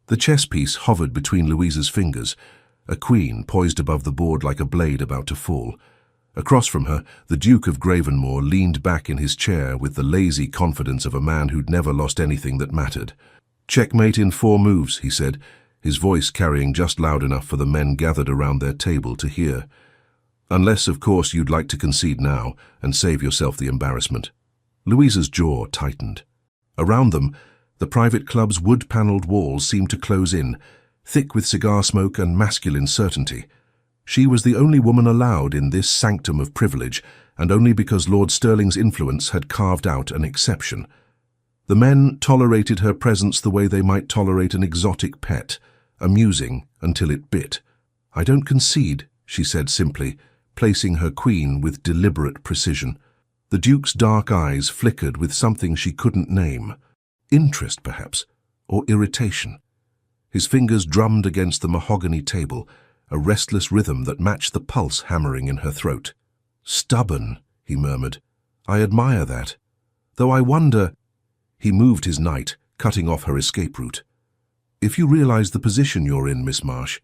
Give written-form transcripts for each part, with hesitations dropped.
The chess piece hovered between Louisa's fingers, a queen poised above the board like a blade about to fall. Across from her, the Duke of Gravenmore leaned back in his chair with the lazy confidence of a man who'd never lost anything that mattered. "Checkmate in 4 moves," he said, his voice carrying just loud enough for the men gathered around their table to hear. "Unless, of course, you'd like to concede now and save yourself the embarrassment." Louisa's jaw tightened. Around them, the private club's wood-panelled walls seemed to close in, thick with cigar smoke and masculine certainty. She was the only woman allowed in this sanctum of privilege, and only because Lord Stirling's influence had carved out an exception. The men tolerated her presence the way they might tolerate an exotic pet, amusing until it bit. "I don't concede," she said simply, placing her queen with deliberate precision. The Duke's dark eyes flickered with something she couldn't name. Interest, perhaps, or irritation. His fingers drummed against the mahogany table, a restless rhythm that matched the pulse hammering in her throat. "Stubborn," he murmured. "I admire that. Though I wonder—" He moved his knight, cutting off her escape route. "If you realize the position you're in, Miss Marsh—"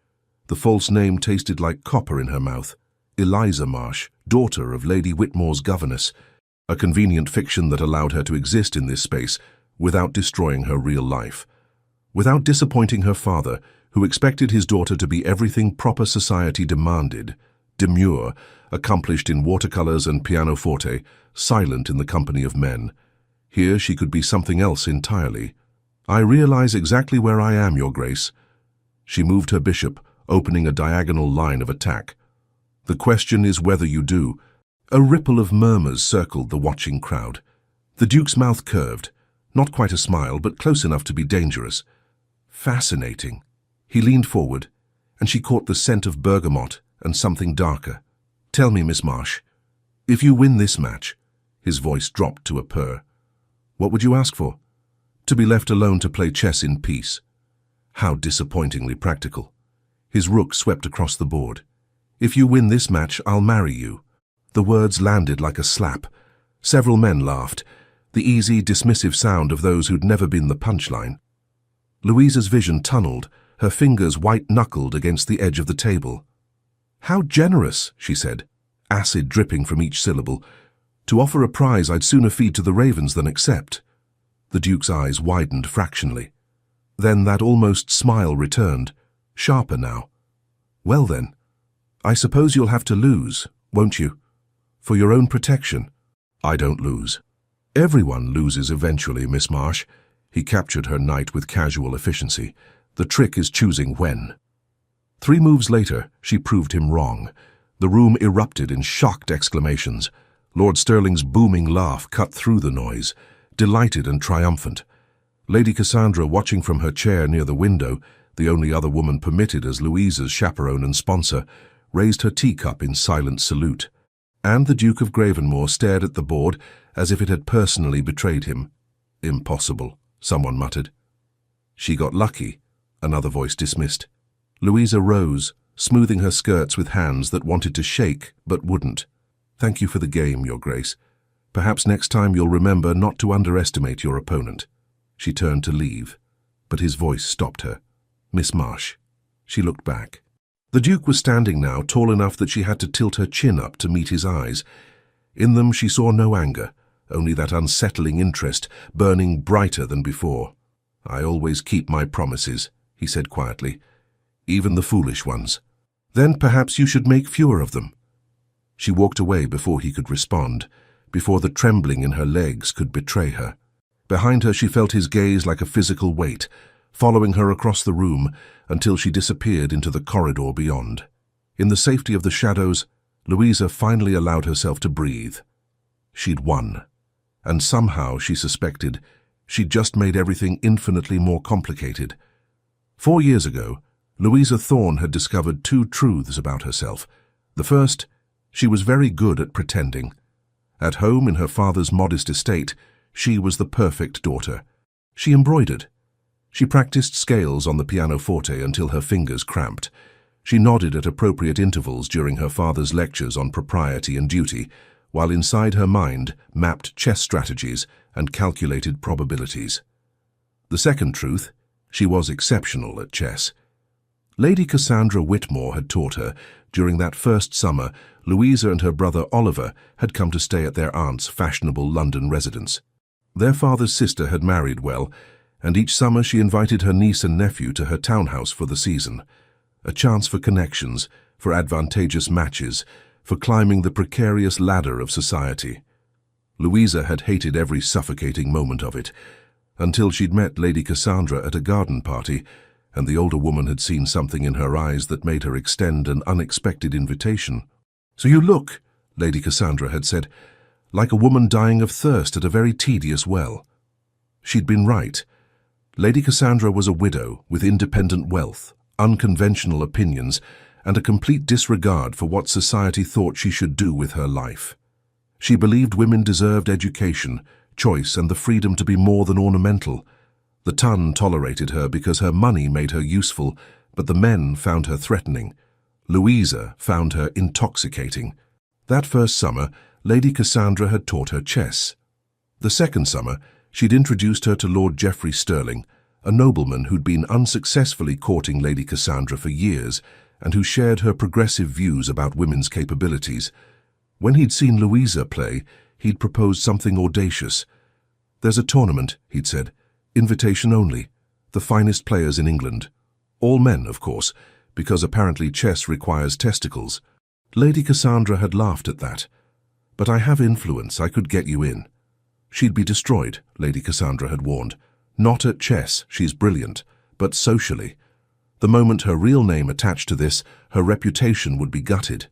The false name tasted like copper in her mouth. Eliza Marsh, daughter of Lady Whitmore's governess, a convenient fiction that allowed her to exist in this space without destroying her real life. Without disappointing her father, who expected his daughter to be everything proper society demanded, demure, accomplished in watercolors and pianoforte, silent in the company of men. Here she could be something else entirely. "I realize exactly where I am, Your Grace." She moved her bishop, opening a diagonal line of attack. "The question is whether you do." A ripple of murmurs circled the watching crowd. The Duke's mouth curved, not quite a smile, but close enough to be dangerous. Fascinating. He leaned forward, and she caught the scent of bergamot and something darker. "Tell me, Miss Marsh, if you win this match—" His voice dropped to a purr. "What would you ask for?" "To be left alone to play chess in peace." How disappointingly practical. His rook swept across the board. "If you win this match, I'll marry you." The words landed like a slap. Several men laughed, the easy, dismissive sound of those who'd never been the punchline. Louisa's vision tunneled, her fingers white-knuckled against the edge of the table. "How generous," she said, acid dripping from each syllable. "To offer a prize I'd sooner feed to the ravens than accept." The Duke's eyes widened fractionally. Then that almost smile returned, sharper now. "Well then, I suppose you'll have to lose, won't you? For your own protection." "I don't lose." "Everyone loses eventually, Miss Marsh." He captured her knight with casual efficiency. "The trick is choosing when." 3 moves later, she proved him wrong. The room erupted in shocked exclamations. Lord Stirling's booming laugh cut through the noise, delighted and triumphant. Lady Cassandra, watching from her chair near the window, the only other woman permitted as Louisa's chaperone and sponsor, raised her teacup in silent salute. And the Duke of Gravenmore stared at the board as if it had personally betrayed him. "Impossible," someone muttered. "She got lucky," another voice dismissed. Louisa rose, smoothing her skirts with hands that wanted to shake but wouldn't. "Thank you for the game, Your Grace. Perhaps next time you'll remember not to underestimate your opponent." She turned to leave, but his voice stopped her. "Miss Marsh." She looked back. The Duke was standing now, tall enough that she had to tilt her chin up to meet his eyes. In them she saw no anger, only that unsettling interest, burning brighter than before. "I always keep my promises," he said quietly, "even the foolish ones." "Then perhaps you should make fewer of them." She walked away before he could respond, before the trembling in her legs could betray her. Behind her she felt his gaze like a physical weight, following her across the room until she disappeared into the corridor beyond. In the safety of the shadows, Louisa finally allowed herself to breathe. She'd won, and somehow, she suspected, she'd just made everything infinitely more complicated. 4 years ago, Louisa Thorne had discovered 2 truths about herself. The first, she was very good at pretending. At home in her father's modest estate, she was the perfect daughter. She embroidered. She practiced scales on the pianoforte until her fingers cramped. She nodded at appropriate intervals during her father's lectures on propriety and duty, while inside her mind mapped chess strategies and calculated probabilities. The second truth, She was exceptional at chess. Lady Cassandra Whitmore had taught her. During that first summer, Louisa and her brother Oliver had come to stay at their aunt's fashionable London residence. Their father's sister had married well, and each summer she invited her niece and nephew to her townhouse for the season. A chance for connections, for advantageous matches, for climbing the precarious ladder of society. Louisa had hated every suffocating moment of it, until she'd met Lady Cassandra at a garden party, and the older woman had seen something in her eyes that made her extend an unexpected invitation. "So you look," Lady Cassandra had said, "like a woman dying of thirst at a very tedious well." She'd been right. Lady Cassandra was a widow with independent wealth, unconventional opinions, and a complete disregard for what society thought she should do with her life. She believed women deserved education, choice, and the freedom to be more than ornamental. The ton tolerated her because her money made her useful, but the men found her threatening. Louisa found her intoxicating. That first summer, Lady Cassandra had taught her chess. The second summer, she'd introduced her to Lord Geoffrey Sterling, a nobleman who'd been unsuccessfully courting Lady Cassandra for years and who shared her progressive views about women's capabilities. When he'd seen Louisa play, he'd proposed something audacious. "There's a tournament," he'd said. "Invitation only. The finest players in England. All men, of course, because apparently chess requires testicles." Lady Cassandra had laughed at that. "But I have influence. I could get you in." She'd be destroyed, Lady Cassandra had warned. Not at chess, she's brilliant, but socially. The moment her real name attached to this, her reputation would be gutted.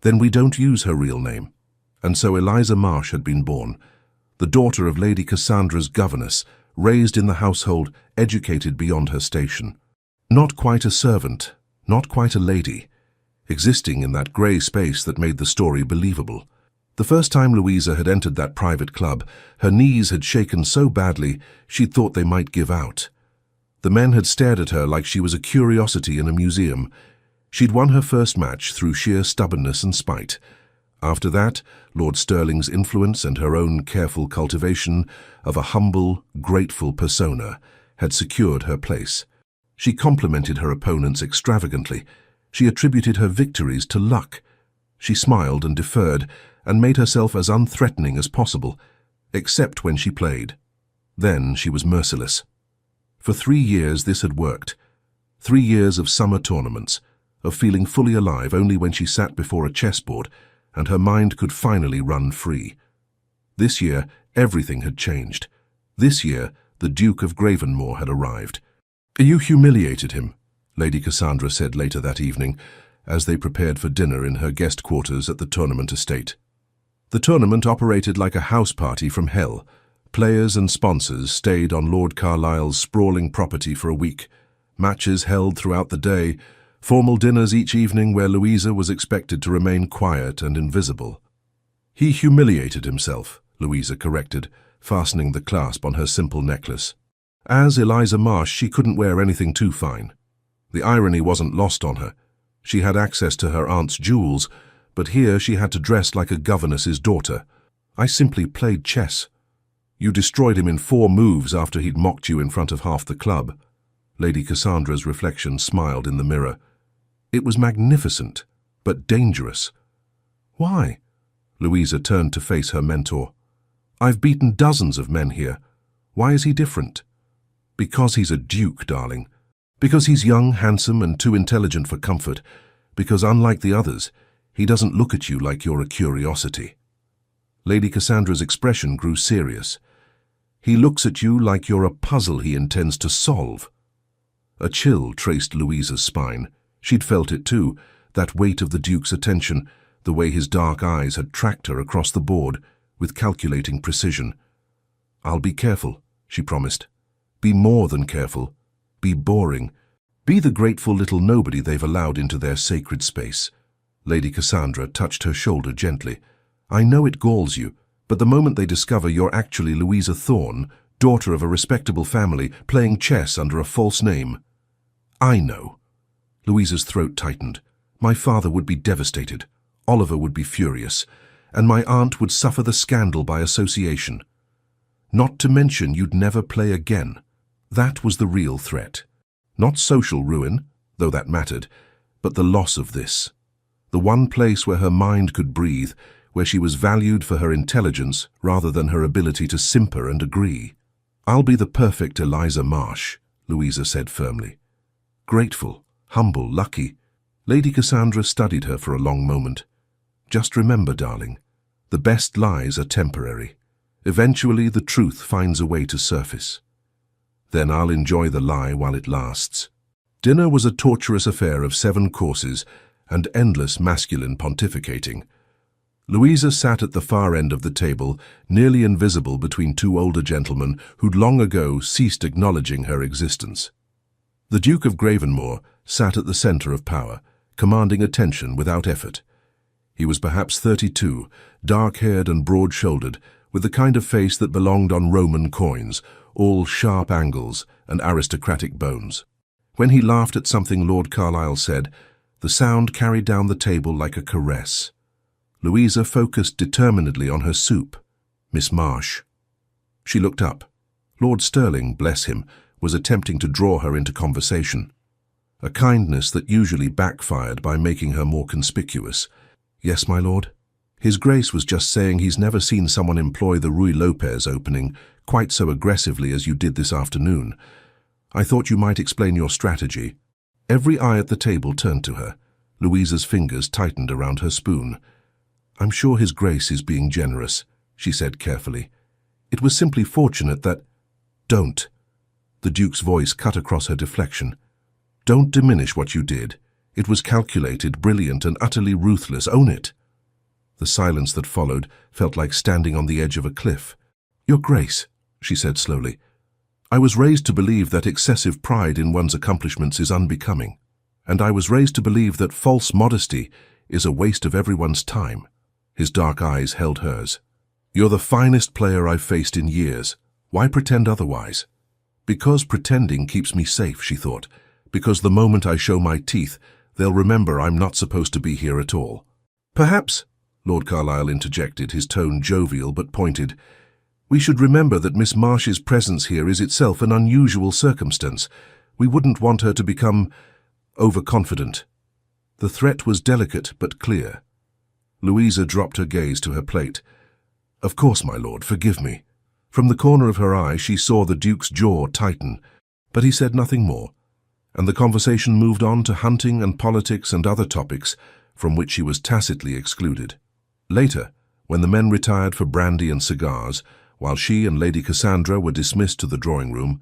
Then we don't use her real name. And so Eliza Marsh had been born, the daughter of Lady Cassandra's governess, raised in the household, educated beyond her station. Not quite a servant, not quite a lady, existing in that grey space that made the story believable. The first time Louisa had entered that private club, her knees had shaken so badly she'd thought they might give out. The men had stared at her like she was a curiosity in a museum. She'd won her first match through sheer stubbornness and spite. After that, Lord Sterling's influence and her own careful cultivation of a humble, grateful persona had secured her place. She complimented her opponents extravagantly. She attributed her victories to luck. She smiled and deferred, and made herself as unthreatening as possible, except when she played. Then she was merciless. For 3 years this had worked. 3 years of summer tournaments, of feeling fully alive only when she sat before a chessboard, and her mind could finally run free. This year, everything had changed. This year, the Duke of Gravenmore had arrived. "You humiliated him," Lady Cassandra said later that evening, as they prepared for dinner in her guest quarters at the tournament estate. The tournament operated like a house party from hell. Players and sponsors stayed on Lord Carlisle's sprawling property for a week. Matches held throughout the day, formal dinners each evening where Louisa was expected to remain quiet and invisible. "He humiliated himself," Louisa corrected, fastening the clasp on her simple necklace. As Eliza Marsh, she couldn't wear anything too fine. The irony wasn't lost on her. She had access to her aunt's jewels, but here she had to dress like a governess's daughter. "I simply played chess." "You destroyed him in 4 moves after he'd mocked you in front of half the club." Lady Cassandra's reflection smiled in the mirror. "It was magnificent, but dangerous." "Why?" Louisa turned to face her mentor. "I've beaten dozens of men here. Why is he different?" "Because he's a duke, darling. Because he's young, handsome, and too intelligent for comfort. Because unlike the others, he doesn't look at you like you're a curiosity." Lady Cassandra's expression grew serious. "He looks at you like you're a puzzle he intends to solve." A chill traced Louisa's spine. She'd felt it too, that weight of the Duke's attention, the way his dark eyes had tracked her across the board, with calculating precision. "I'll be careful," she promised. "Be more than careful. Be boring. Be the grateful little nobody they've allowed into their sacred space." Lady Cassandra touched her shoulder gently. "I know it galls you, but the moment they discover you're actually Louisa Thorne, daughter of a respectable family, playing chess under a false name—" "I know." Louisa's throat tightened. "My father would be devastated. Oliver would be furious. And my aunt would suffer the scandal by association. Not to mention you'd never play again." That was the real threat. Not social ruin, though that mattered, but the loss of this. The one place where her mind could breathe, where she was valued for her intelligence rather than her ability to simper and agree. "I'll be the perfect Eliza Marsh," Louisa said firmly. Grateful, humble, lucky. Lady Cassandra studied her for a long moment. "Just remember, darling, the best lies are temporary. Eventually the truth finds a way to surface. Then I'll enjoy the lie while it lasts." Dinner was a torturous affair of 7 courses and endless masculine pontificating. Louisa sat at the far end of the table, nearly invisible between 2 older gentlemen who'd long ago ceased acknowledging her existence. The Duke of Gravenmore sat at the center of power, commanding attention without effort. He was perhaps 32, dark-haired and broad-shouldered, with the kind of face that belonged on Roman coins, all sharp angles and aristocratic bones. When he laughed at something Lord Carlisle said, the sound carried down the table like a caress. Louisa focused determinedly on her soup. "Miss Marsh." She looked up. Lord Stirling, bless him, was attempting to draw her into conversation. A kindness that usually backfired by making her more conspicuous. "Yes, my lord?" His Grace was just saying he's never seen someone employ the Rui Lopez opening quite so aggressively as you did this afternoon. I thought you might explain your strategy. Every eye at the table turned to her. Louisa's fingers tightened around her spoon. "I'm sure His Grace is being generous," she said carefully. "It was simply fortunate that—" "Don't." The Duke's voice cut across her deflection. "Don't diminish what you did. It was calculated, brilliant, and utterly ruthless. Own it." The silence that followed felt like standing on the edge of a cliff. "Your Grace," she said slowly, "I was raised to believe that excessive pride in one's accomplishments is unbecoming, and I was raised to believe that false modesty is a waste of everyone's time." His dark eyes held hers. "You're the finest player I've faced in years. Why pretend otherwise?" "Because pretending keeps me safe," she thought. "Because the moment I show my teeth, they'll remember I'm not supposed to be here at all." "Perhaps," Lord Carlisle interjected, his tone jovial but pointed, "we should remember that Miss Marsh's presence here is itself an unusual circumstance. We wouldn't want her to become overconfident." The threat was delicate but clear. Louisa dropped her gaze to her plate. "Of course, my lord, forgive me." From the corner of her eye she saw the Duke's jaw tighten, but he said nothing more, and the conversation moved on to hunting and politics and other topics from which she was tacitly excluded. Later, when the men retired for brandy and cigars, while she and Lady Cassandra were dismissed to the drawing-room,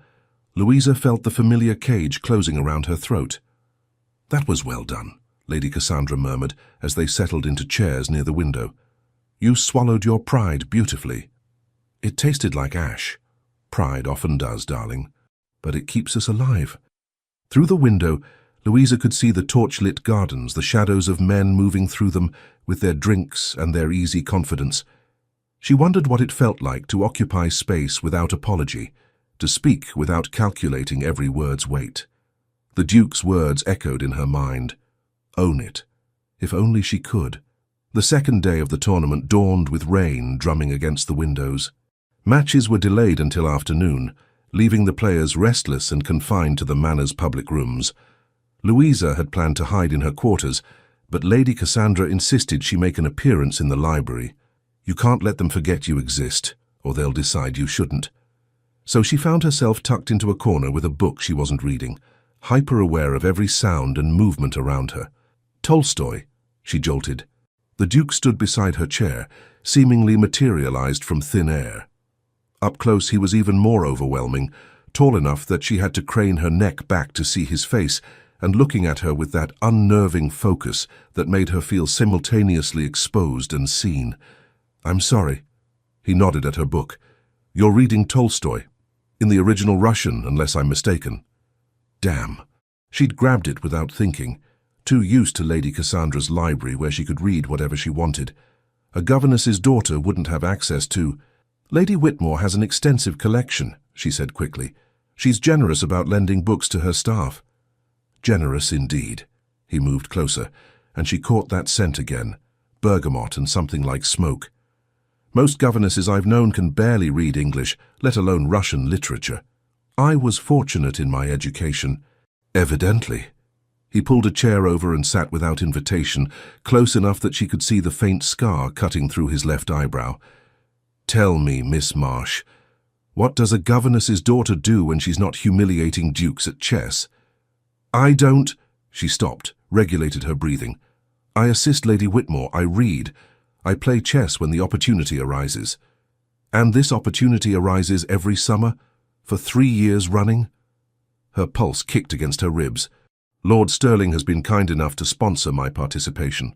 Louisa felt the familiar cage closing around her throat. "That was well done," Lady Cassandra murmured as they settled into chairs near the window. "You swallowed your pride beautifully." "It tasted like ash. Pride often does, darling. But it keeps us alive." Through the window, Louisa could see the torch-lit gardens, the shadows of men moving through them with their drinks and their easy confidence. She wondered what it felt like to occupy space without apology, to speak without calculating every word's weight. The Duke's words echoed in her mind. Own it. If only she could. The second day of the tournament dawned with rain drumming against the windows. Matches were delayed until afternoon, leaving the players restless and confined to the Manor's public rooms. Louisa had planned to hide in her quarters, but Lady Cassandra insisted she make an appearance in the library. "You can't let them forget you exist, or they'll decide you shouldn't." So she found herself tucked into a corner with a book she wasn't reading, hyper-aware of every sound and movement around her. "Tolstoy," she jolted. The Duke stood beside her chair, seemingly materialized from thin air. Up close he was even more overwhelming, tall enough that she had to crane her neck back to see his face, and looking at her with that unnerving focus that made her feel simultaneously exposed and seen. "I'm sorry." He nodded at her book. "You're reading Tolstoy. In the original Russian, unless I'm mistaken." Damn. She'd grabbed it without thinking, too used to Lady Cassandra's library where she could read whatever she wanted. A governess's daughter wouldn't have access to— "Lady Whitmore has an extensive collection," she said quickly. "She's generous about lending books to her staff." Generous indeed. He moved closer, and she caught that scent again, bergamot and something like smoke. "Most governesses I've known can barely read English, let alone Russian literature." I was fortunate in my education. Evidently. He pulled a chair over and sat without invitation, close enough that she could see the faint scar cutting through his left eyebrow. Tell me, Miss Marsh, what does a governess's daughter do when she's not humiliating dukes at chess? I don't... She stopped, regulated her breathing. I assist Lady Whitmore, I read. I play chess when the opportunity arises. And this opportunity arises every summer, for 3 years running? Her pulse kicked against her ribs. Lord Sterling has been kind enough to sponsor my participation.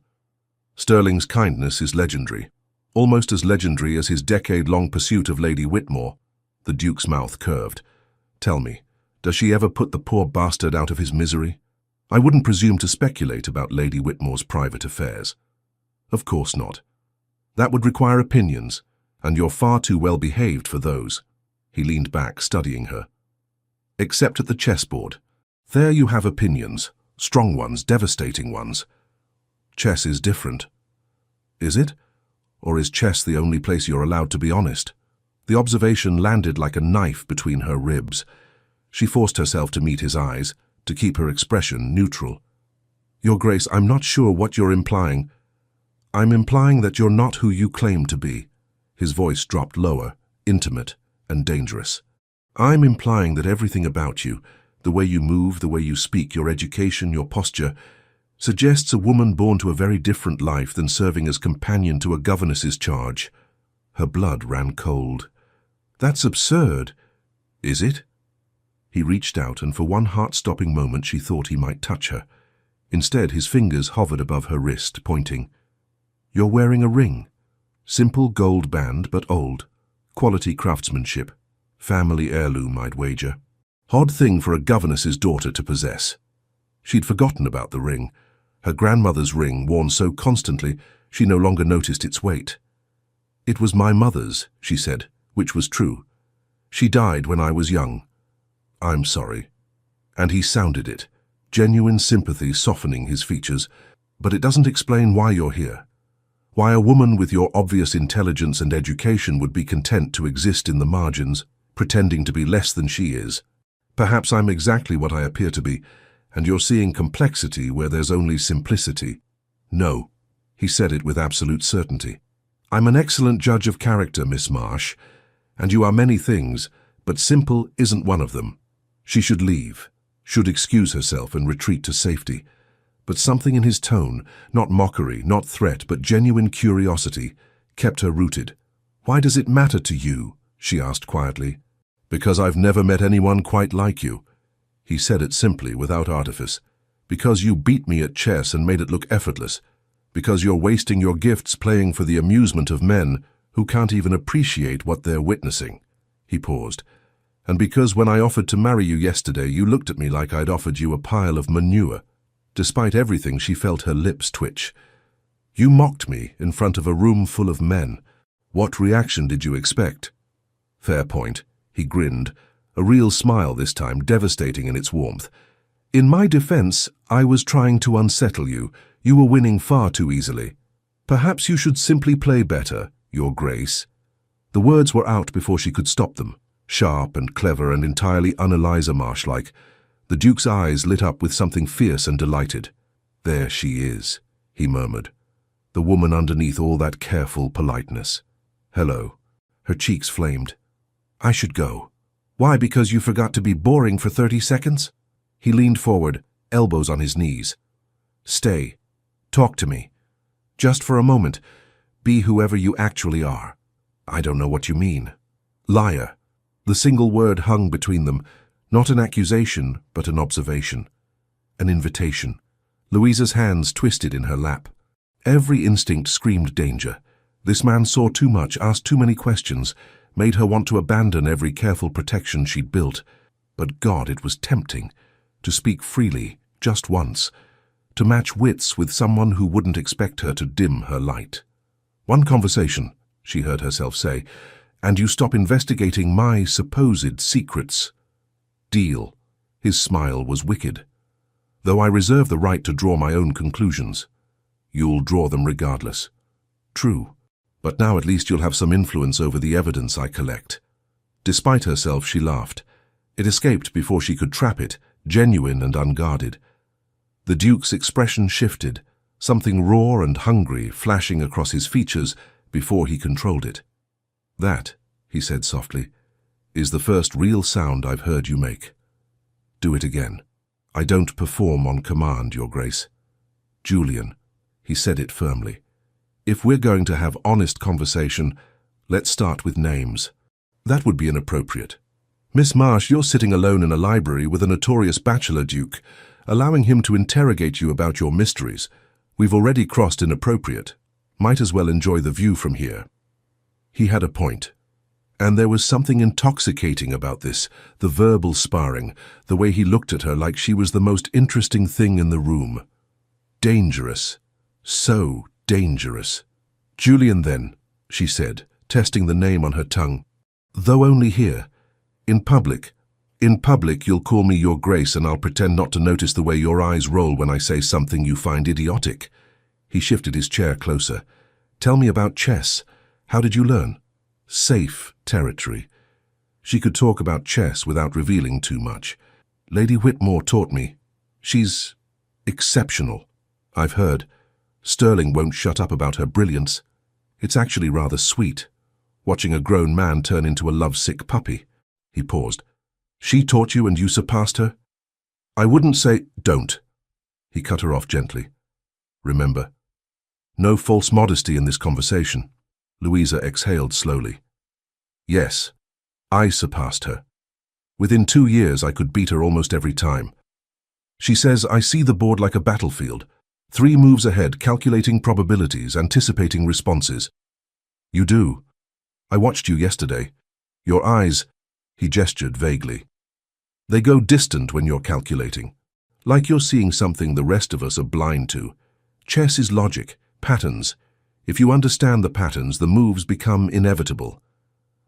Sterling's kindness is legendary, almost as legendary as his decade-long pursuit of Lady Whitmore. The Duke's mouth curved. Tell me, does she ever put the poor bastard out of his misery? I wouldn't presume to speculate about Lady Whitmore's private affairs. Of course not. That would require opinions, and you're far too well-behaved for those. He leaned back, studying her. Except at the chessboard. There you have opinions, strong ones, devastating ones. Chess is different. Is it? Or is chess the only place you're allowed to be honest? The observation landed like a knife between her ribs. She forced herself to meet his eyes, to keep her expression neutral. Your Grace, I'm not sure what you're implying. I'm implying that you're not who you claim to be. His voice dropped lower, intimate, and dangerous. I'm implying that everything about you, the way you move, the way you speak, your education, your posture, suggests a woman born to a very different life than serving as companion to a governess's charge. Her blood ran cold. That's absurd. Is it? He reached out, and for one heart-stopping moment she thought he might touch her. Instead, his fingers hovered above her wrist, pointing. You're wearing a ring. Simple gold band, but old. Quality craftsmanship. Family heirloom, I'd wager. Odd thing for a governess's daughter to possess. She'd forgotten about the ring. Her grandmother's ring, worn so constantly, she no longer noticed its weight. It was my mother's, she said, which was true. She died when I was young. I'm sorry. And he sounded it, genuine sympathy softening his features. But it doesn't explain why you're here. Why a woman with your obvious intelligence and education would be content to exist in the margins, pretending to be less than she is. Perhaps I'm exactly what I appear to be, and you're seeing complexity where there's only simplicity. No, he said it with absolute certainty. I'm an excellent judge of character, Miss Marsh, and you are many things, but simple isn't one of them. She should leave, should excuse herself and retreat to safety. But something in his tone, not mockery, not threat, but genuine curiosity, kept her rooted. Why does it matter to you? She asked quietly. Because I've never met anyone quite like you. He said it simply, without artifice. Because you beat me at chess and made it look effortless. Because you're wasting your gifts playing for the amusement of men who can't even appreciate what they're witnessing. He paused. And because when I offered to marry you yesterday, you looked at me like I'd offered you a pile of manure. Despite everything, she felt her lips twitch. You mocked me in front of a room full of men. What reaction did you expect? Fair point. He grinned, a real smile this time, devastating in its warmth. In my defense, I was trying to unsettle you. You were winning far too easily. Perhaps you should simply play better, Your Grace. The words were out before she could stop them, sharp and clever and entirely un-Eliza Marsh-like. The Duke's eyes lit up with something fierce and delighted. There she is, he murmured, the woman underneath all that careful politeness. Hello. Her cheeks flamed. I should go. Why, because you forgot to be boring for 30 seconds? He leaned forward, elbows on his knees. Stay. Talk to me. Just for a moment. Be whoever you actually are. I don't know what you mean. Liar. The single word hung between them, not an accusation, but an observation. An invitation. Louisa's hands twisted in her lap. Every instinct screamed danger. This man saw too much, asked too many questions, made her want to abandon every careful protection she'd built. But God, it was tempting. To speak freely, just once. To match wits with someone who wouldn't expect her to dim her light. One conversation, she heard herself say, and you stop investigating my supposed secrets. Deal. His smile was wicked. Though I reserve the right to draw my own conclusions. You'll draw them regardless. True. But now at least you'll have some influence over the evidence I collect. Despite herself, she laughed. It escaped before she could trap it, genuine and unguarded. The Duke's expression shifted, something raw and hungry flashing across his features before he controlled it. "That," he said softly, "is the first real sound I've heard you make. Do it again. I don't perform on command, Your Grace." "Julian," he said it firmly, "if we're going to have honest conversation, let's start with names." "That would be inappropriate. Miss Marsh, you're sitting alone in a library with a notorious bachelor duke, allowing him to interrogate you about your mysteries. We've already crossed inappropriate. Might as well enjoy the view from here." He had a point. And there was something intoxicating about this, the verbal sparring, the way he looked at her like she was the most interesting thing in the room. Dangerous. So dangerous. "Julian, then," she said, testing the name on her tongue. "Though only here. In public. In public, you'll call me Your Grace, and I'll pretend not to notice the way your eyes roll when I say something you find idiotic." He shifted his chair closer. "Tell me about chess. How did you learn?" Safe territory. She could talk about chess without revealing too much. "Lady Whitmore taught me. She's exceptional. I've heard. Sterling won't shut up about her brilliance. It's actually rather sweet, watching a grown man turn into a lovesick puppy." He paused. "She taught you and you surpassed her?" "I wouldn't say—" "Don't." He cut her off gently. "Remember, no false modesty in this conversation." Louisa exhaled slowly. "Yes, I surpassed her. Within 2 years I could beat her almost every time. She says I see the board like a battlefield, 3 moves ahead, calculating probabilities, anticipating responses. You do. I watched you yesterday. Your eyes," he gestured vaguely, "they go distant when you're calculating, like you're seeing something the rest of us are blind to. Chess is logic, patterns. If you understand the patterns, the moves become inevitable.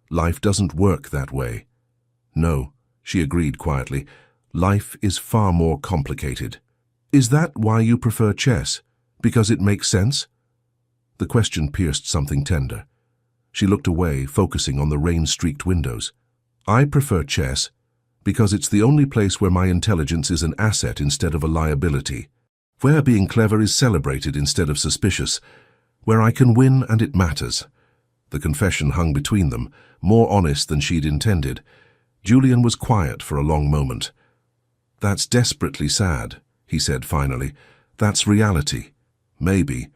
Life doesn't work that way." "No," she agreed quietly. "Life is far more complicated." "Is that why you prefer chess? Because it makes sense?" The question pierced something tender. She looked away, focusing on the rain-streaked windows. "I prefer chess because it's the only place where my intelligence is an asset instead of a liability, where being clever is celebrated instead of suspicious, where I can win and it matters." The confession hung between them, more honest than she'd intended. Julian was quiet for a long moment. "That's desperately sad," he said finally. "That's reality. Maybe,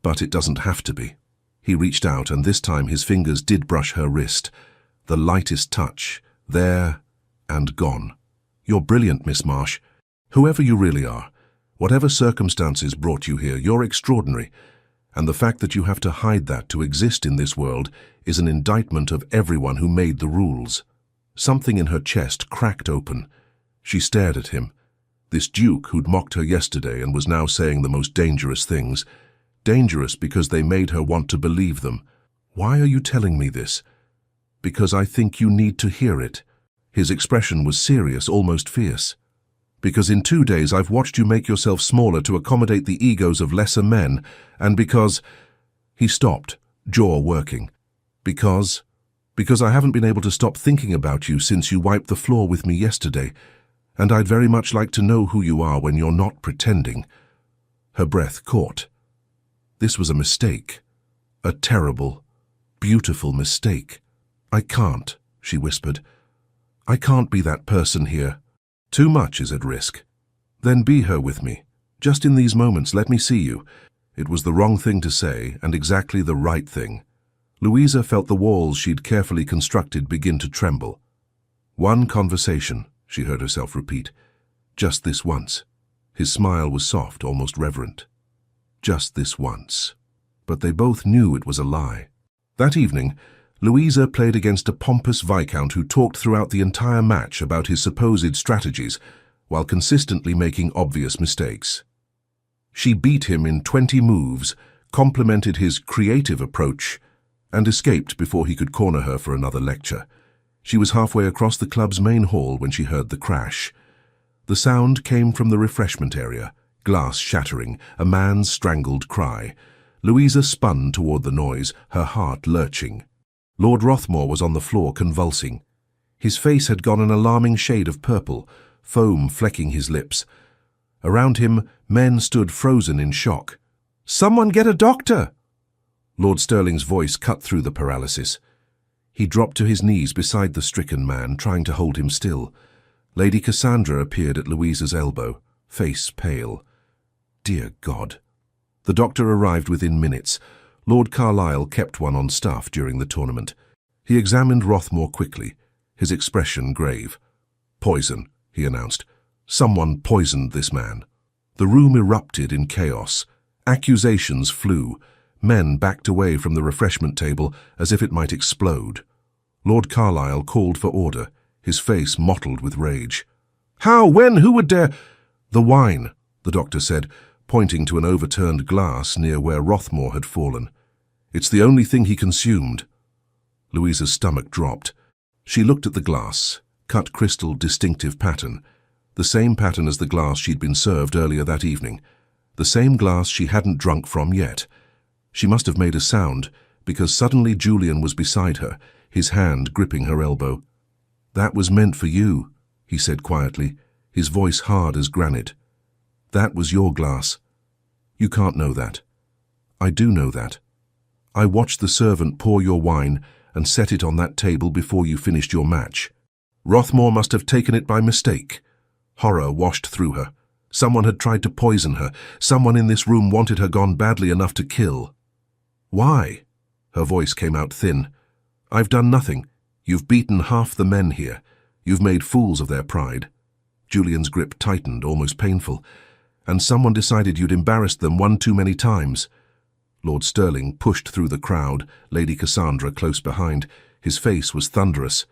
but it doesn't have to be." He reached out, and this time his fingers did brush her wrist. The lightest touch, there and gone. "You're brilliant, Miss Marsh. Whoever you really are, whatever circumstances brought you here, you're extraordinary. And the fact that you have to hide that to exist in this world is an indictment of everyone who made the rules." Something in her chest cracked open. She stared at him. This duke who'd mocked her yesterday and was now saying the most dangerous things. Dangerous because they made her want to believe them. "Why are you telling me this?" "Because I think you need to hear it." His expression was serious, almost fierce. "Because in 2 days I've watched you make yourself smaller to accommodate the egos of lesser men, and because—" He stopped, jaw working. Because I haven't been able to stop thinking about you since you wiped the floor with me yesterday, and I'd very much like to know who you are when you're not pretending." Her breath caught. This was a mistake. A terrible, beautiful mistake. "I can't," she whispered. "I can't be that person here. Too much is at risk." "Then be her with me. Just in these moments, let me see you." It was the wrong thing to say, and exactly the right thing. Louisa felt the walls she'd carefully constructed begin to tremble. "One conversation," she heard herself repeat. "Just this once." His smile was soft, almost reverent. Just this once. But they both knew it was a lie. That evening, Louisa played against a pompous viscount who talked throughout the entire match about his supposed strategies, while consistently making obvious mistakes. She beat him in 20 moves, complimented his creative approach, and escaped before he could corner her for another lecture. She was halfway across the club's main hall when she heard the crash. The sound came from the refreshment area, glass shattering, a man's strangled cry. Louisa spun toward the noise, her heart lurching. Lord Rothmore was on the floor convulsing. His face had gone an alarming shade of purple, foam flecking his lips. Around him, men stood frozen in shock. "Someone get a doctor!" Lord Stirling's voice cut through the paralysis. He dropped to his knees beside the stricken man, trying to hold him still. Lady Cassandra appeared at Louisa's elbow, face pale. Dear God. The doctor arrived within minutes. Lord Carlisle kept one on staff during the tournament. He examined Rothmore quickly, his expression grave. "Poison," he announced. "Someone poisoned this man." The room erupted in chaos. Accusations flew. Men backed away from the refreshment table as if it might explode. Lord Carlisle called for order, his face mottled with rage. "How? When? Who would dare—" "The wine," the doctor said, pointing to an overturned glass near where Rothmore had fallen. "It's the only thing he consumed." Louisa's stomach dropped. She looked at the glass, cut crystal distinctive pattern, the same pattern as the glass she'd been served earlier that evening, the same glass she hadn't drunk from yet. She must have made a sound, because suddenly Julian was beside her, his hand gripping her elbow. "That was meant for you," he said quietly, his voice hard as granite. "That was your glass. You can't know that. I do know that. I watched the servant pour your wine and set it on that table before you finished your match. Rothmore must have taken it by mistake." Horror washed through her. Someone had tried to poison her. Someone in this room wanted her gone badly enough to kill. "Why?" Her voice came out thin. "I've done nothing. You've beaten half the men here. You've made fools of their pride." Julian's grip tightened, almost painful. "And someone decided you'd embarrassed them one too many times." Lord Stirling pushed through the crowd, Lady Cassandra close behind. His face was thunderous.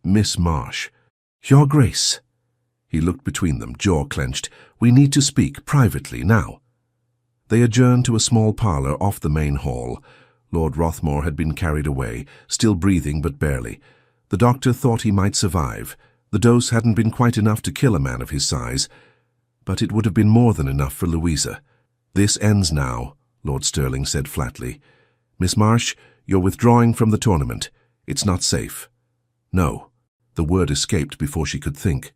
"Miss Marsh." "Your Grace." He looked between them, jaw clenched. "We need to speak privately now." They adjourned to a small parlour off the main hall. Lord Rothmore had been carried away, still breathing but barely. The doctor thought he might survive. The dose hadn't been quite enough to kill a man of his size, but it would have been more than enough for Louisa. "This ends now," Lord Stirling said flatly. "Miss Marsh, you're withdrawing from the tournament. It's not safe." "No." The word escaped before she could think.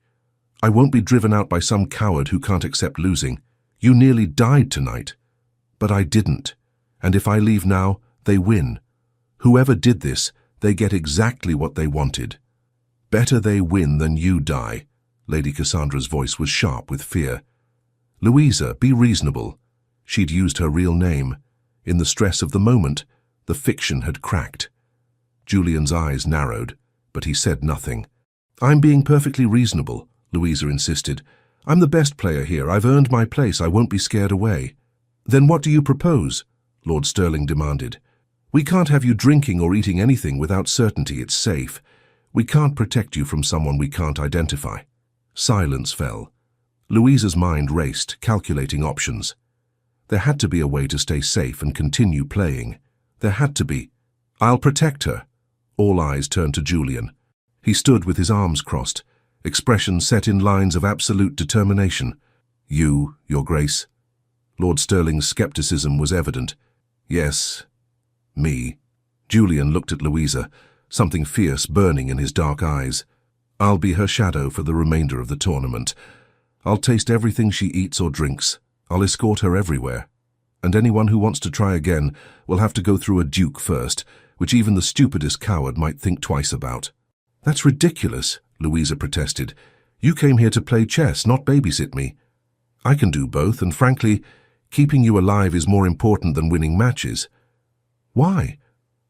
"I won't be driven out by some coward who can't accept losing. You nearly died tonight." "But I didn't. And if I leave now, they win. Whoever did this, they get exactly what they wanted." "Better they win than you die." Lady Cassandra's voice was sharp with fear. "Louisa, be reasonable." She'd used her real name. In the stress of the moment, the fiction had cracked. Julian's eyes narrowed, but he said nothing. "I'm being perfectly reasonable," Louisa insisted. "I'm the best player here. I've earned my place. I won't be scared away." "Then what do you propose?" Lord Stirling demanded. "We can't have you drinking or eating anything without certainty it's safe. We can't protect you from someone we can't identify." Silence fell. Louisa's mind raced, calculating options. There had to be a way to stay safe and continue playing. There had to be. "I'll protect her." All eyes turned to Julian. He stood with his arms crossed, expression set in lines of absolute determination. "You, Your Grace." Lord Stirling's skepticism was evident. "Yes, me." Julian looked at Louisa, something fierce burning in his dark eyes. "I'll be her shadow for the remainder of the tournament. I'll taste everything she eats or drinks. I'll escort her everywhere. And anyone who wants to try again will have to go through a duke first, which even the stupidest coward might think twice about." "That's ridiculous," Louisa protested. "You came here to play chess, not babysit me." "I can do both, and frankly, keeping you alive is more important than winning matches." "Why?"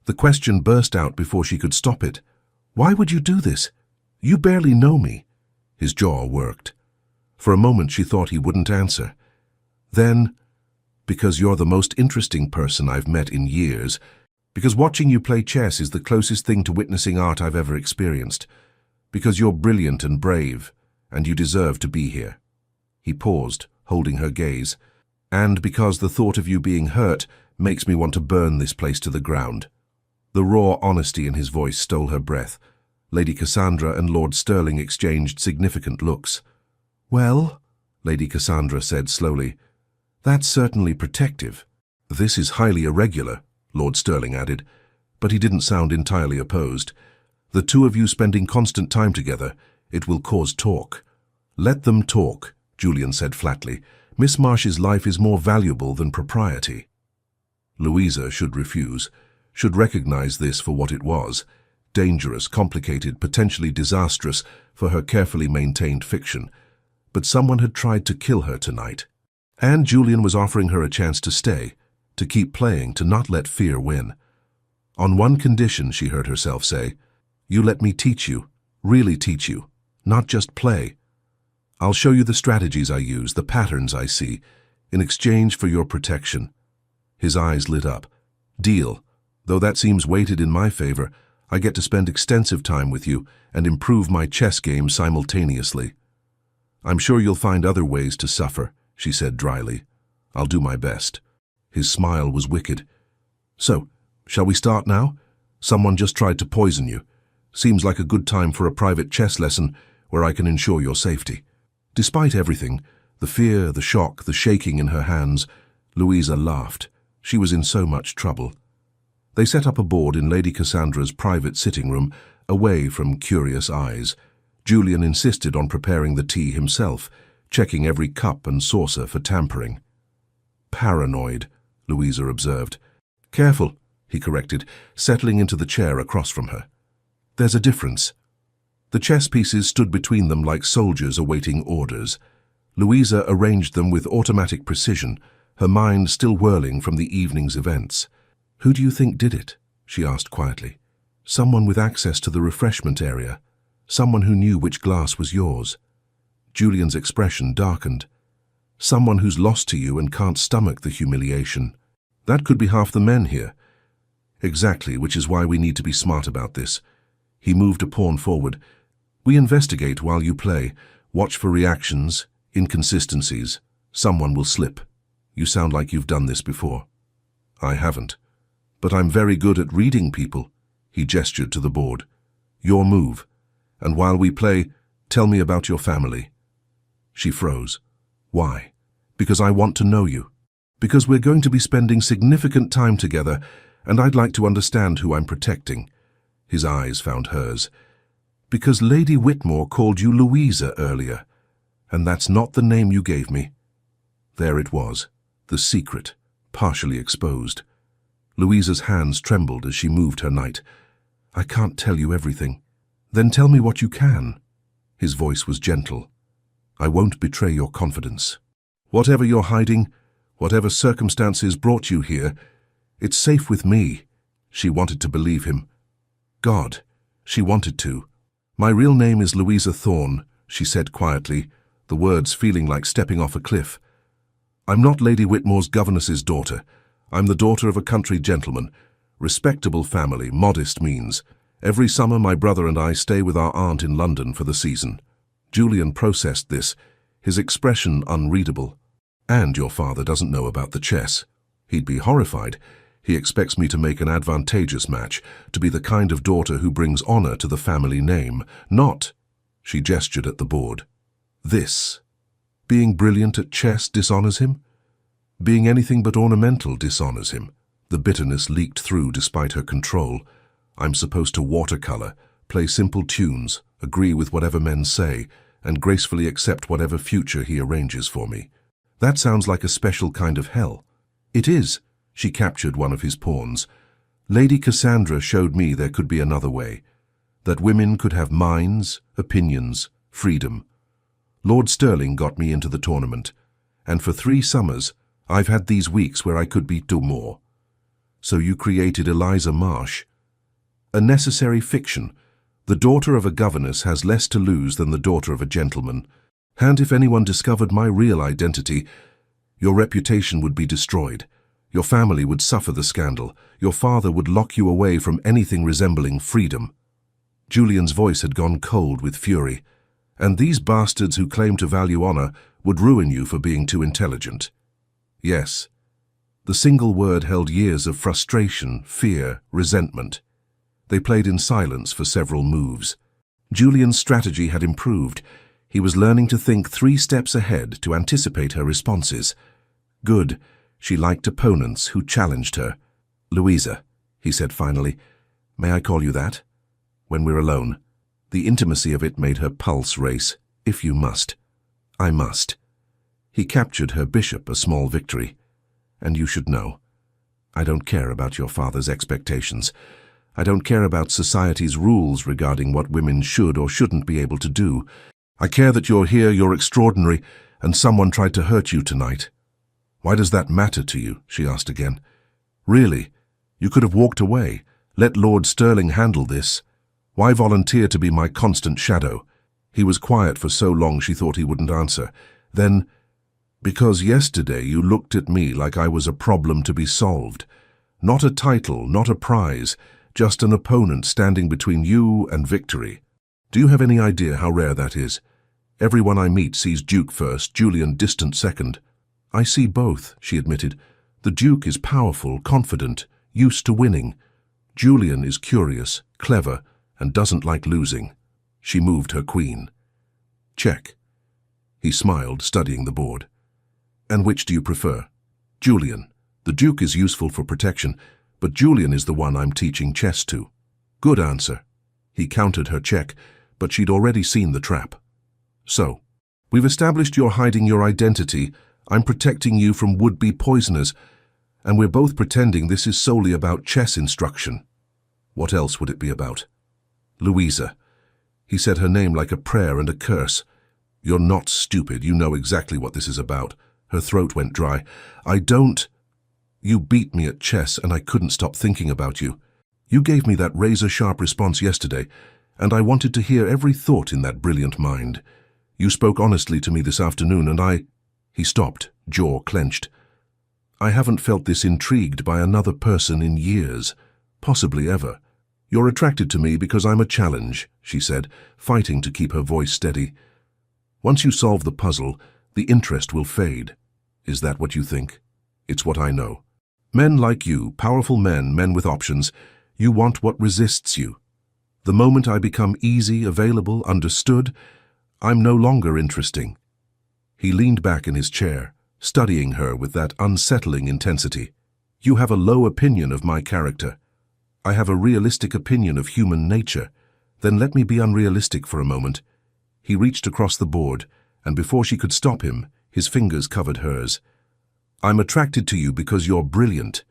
The question burst out before she could stop it. "Why would you do this? You barely know me." His jaw worked. For a moment she thought he wouldn't answer. Then, "Because you're the most interesting person I've met in years. Because watching you play chess is the closest thing to witnessing art I've ever experienced. Because you're brilliant and brave, and you deserve to be here." He paused, holding her gaze. "And because the thought of you being hurt makes me want to burn this place to the ground." The raw honesty in his voice stole her breath. Lady Cassandra and Lord Stirling exchanged significant looks. "Well," Lady Cassandra said slowly, "that's certainly protective." "This is highly irregular," Lord Stirling added, but he didn't sound entirely opposed. The two of you spending constant time together, it will cause talk. Let them talk, Julian said flatly. Miss Marsh's life is more valuable than propriety. Louisa should refuse, should recognize this for what it was, dangerous, complicated, potentially disastrous for her carefully maintained fiction. But someone had tried to kill her tonight. And Julian was offering her a chance to stay, to keep playing, to not let fear win. On one condition, she heard herself say, you let me teach you, really teach you, not just play. I'll show you the strategies I use, the patterns I see, in exchange for your protection. His eyes lit up. Deal. Though that seems weighted in my favor, I get to spend extensive time with you and improve my chess game simultaneously. I'm sure you'll find other ways to suffer, she said dryly. I'll do my best. His smile was wicked. So, shall we start now? Someone just tried to poison you. Seems like a good time for a private chess lesson where I can ensure your safety. Despite everything, the fear, the shock, the shaking in her hands, Louisa laughed. She was in so much trouble. They set up a board in Lady Cassandra's private sitting room, away from curious eyes. Julian insisted on preparing the tea himself, checking every cup and saucer for tampering. Paranoid, Louisa observed. Careful, he corrected, settling into the chair across from her. There's a difference. The chess pieces stood between them like soldiers awaiting orders. Louisa arranged them with automatic precision, her mind still whirling from the evening's events. Who do you think did it? She asked quietly. Someone with access to the refreshment area. Someone who knew which glass was yours. Julian's expression darkened. Someone who's lost to you and can't stomach the humiliation. That could be half the men here. Exactly, which is why we need to be smart about this. He moved a pawn forward. We investigate while you play. Watch for reactions, inconsistencies. Someone will slip. You sound like you've done this before. I haven't. But I'm very good at reading people. He gestured to the board. Your move. And while we play, tell me about your family. She froze. Why? Because I want to know you. Because we're going to be spending significant time together, and I'd like to understand who I'm protecting. His eyes found hers. Because Lady Whitmore called you Louisa earlier, and that's not the name you gave me. There it was, the secret, partially exposed. Louisa's hands trembled as she moved her knight. I can't tell you everything. Then tell me what you can. His voice was gentle. I won't betray your confidence. Whatever you're hiding, whatever circumstances brought you here, it's safe with me. She wanted to believe him. God, she wanted to. My real name is Louisa Thorne, she said quietly, the words feeling like stepping off a cliff. I'm not Lady Whitmore's governess's daughter. I'm the daughter of a country gentleman. Respectable family, modest means. Every summer my brother and I stay with our aunt in London for the season. Julian processed this, his expression unreadable. And your father doesn't know about the chess. He'd be horrified. He expects me to make an advantageous match, to be the kind of daughter who brings honor to the family name, not, she gestured at the board, this. Being brilliant at chess dishonors him? Being anything but ornamental dishonors him. The bitterness leaked through despite her control. I'm supposed to watercolor, play simple tunes, agree with whatever men say, and gracefully accept whatever future he arranges for me. That sounds like a special kind of hell. It is. She captured one of his pawns. Lady Cassandra showed me there could be another way, that women could have minds, opinions, freedom. Lord Stirling got me into the tournament, and for 3 summers I've had these weeks where I could be do more. So you created Eliza Marsh. A necessary fiction. The daughter of a governess has less to lose than the daughter of a gentleman. And if anyone discovered my real identity, your reputation would be destroyed. Your family would suffer the scandal. Your father would lock you away from anything resembling freedom. Julian's voice had gone cold with fury. And these bastards who claim to value honor would ruin you for being too intelligent. Yes. The single word held years of frustration, fear, resentment. They played in silence for several moves. Julian's strategy had improved. He was learning to think 3 steps ahead to anticipate her responses. Good. She liked opponents who challenged her. Louisa, he said finally, may I call you that? when we're alone. The intimacy of it made her pulse race. If you must. I must. He captured her bishop, a small victory. And you should know. I don't care about your father's expectations. I don't care about society's rules regarding what women should or shouldn't be able to do. I care that you're here, you're extraordinary, and someone tried to hurt you tonight. Why does that matter to you? She asked again. Really? You could have walked away. Let Lord Sterling handle this. Why volunteer to be my constant shadow? He was quiet for so long she thought he wouldn't answer. Then, because yesterday you looked at me like I was a problem to be solved. Not a title, not a prize, just an opponent standing between you and victory. Do you have any idea how rare that is? Everyone I meet sees Duke first, Julian distant second. I see both, she admitted. The Duke is powerful, confident, used to winning. Julian is curious, clever, and doesn't like losing. She moved her queen. Check. He smiled, studying the board. And which do you prefer? Julian. The Duke is useful for protection, but Julian is the one I'm teaching chess to. Good answer. He countered her check, but she'd already seen the trap. So, we've established you're hiding your identity, I'm protecting you from would-be poisoners, and we're both pretending this is solely about chess instruction. What else would it be about? Louisa. He said her name like a prayer and a curse. You're not stupid, you know exactly what this is about. Her throat went dry. I don't. You beat me at chess and I couldn't stop thinking about you. You gave me that razor-sharp response yesterday, and I wanted to hear every thought in that brilliant mind. You spoke honestly to me this afternoon and I... He stopped, jaw clenched. I haven't felt this intrigued by another person in years, possibly ever. You're attracted to me because I'm a challenge, she said, fighting to keep her voice steady. Once you solve the puzzle, the interest will fade. Is that what you think? It's what I know. Men like you, powerful men, men with options, you want what resists you. The moment I become easy, available, understood, I'm no longer interesting. He leaned back in his chair, studying her with that unsettling intensity. You have a low opinion of my character. I have a realistic opinion of human nature. Then let me be unrealistic for a moment. He reached across the board, and before she could stop him, his fingers covered hers. I'm attracted to you because you're brilliant,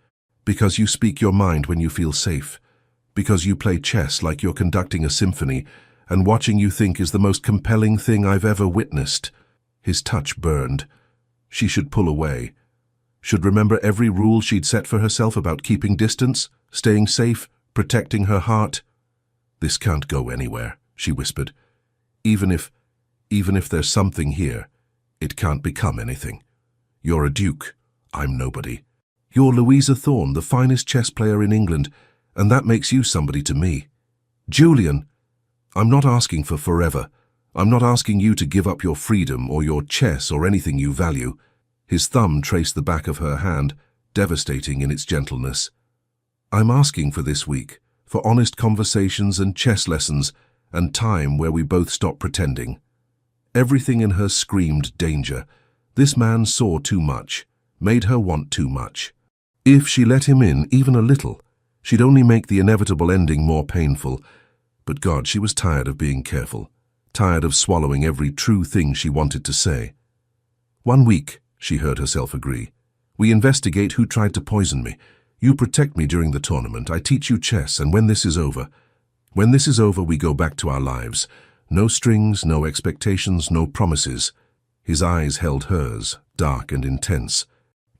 because you speak your mind when you feel safe, because you play chess like you're conducting a symphony, and watching you think is the most compelling thing I've ever witnessed. His touch burned. She should pull away. Should remember every rule she'd set for herself about keeping distance, staying safe, protecting her heart. This can't go anywhere, she whispered. Even if there's something here, it can't become anything. You're a duke. I'm nobody. You're Louisa Thorne, the finest chess player in England, and that makes you somebody to me. Julian, I'm not asking for forever. I'm not asking you to give up your freedom or your chess or anything you value. His thumb traced the back of her hand, devastating in its gentleness. I'm asking for this week, for honest conversations and chess lessons, and time where we both stop pretending. Everything in her screamed danger. This man saw too much, made her want too much. If she let him in even a little, she'd only make the inevitable ending more painful. But God, she was tired of being careful, tired of swallowing every true thing she wanted to say. 1 week, she heard herself agree. We investigate who tried to poison me. You protect me during the tournament. I teach you chess, and when this is over, we go back to our lives. No strings, no expectations, no promises. His eyes held hers, dark and intense.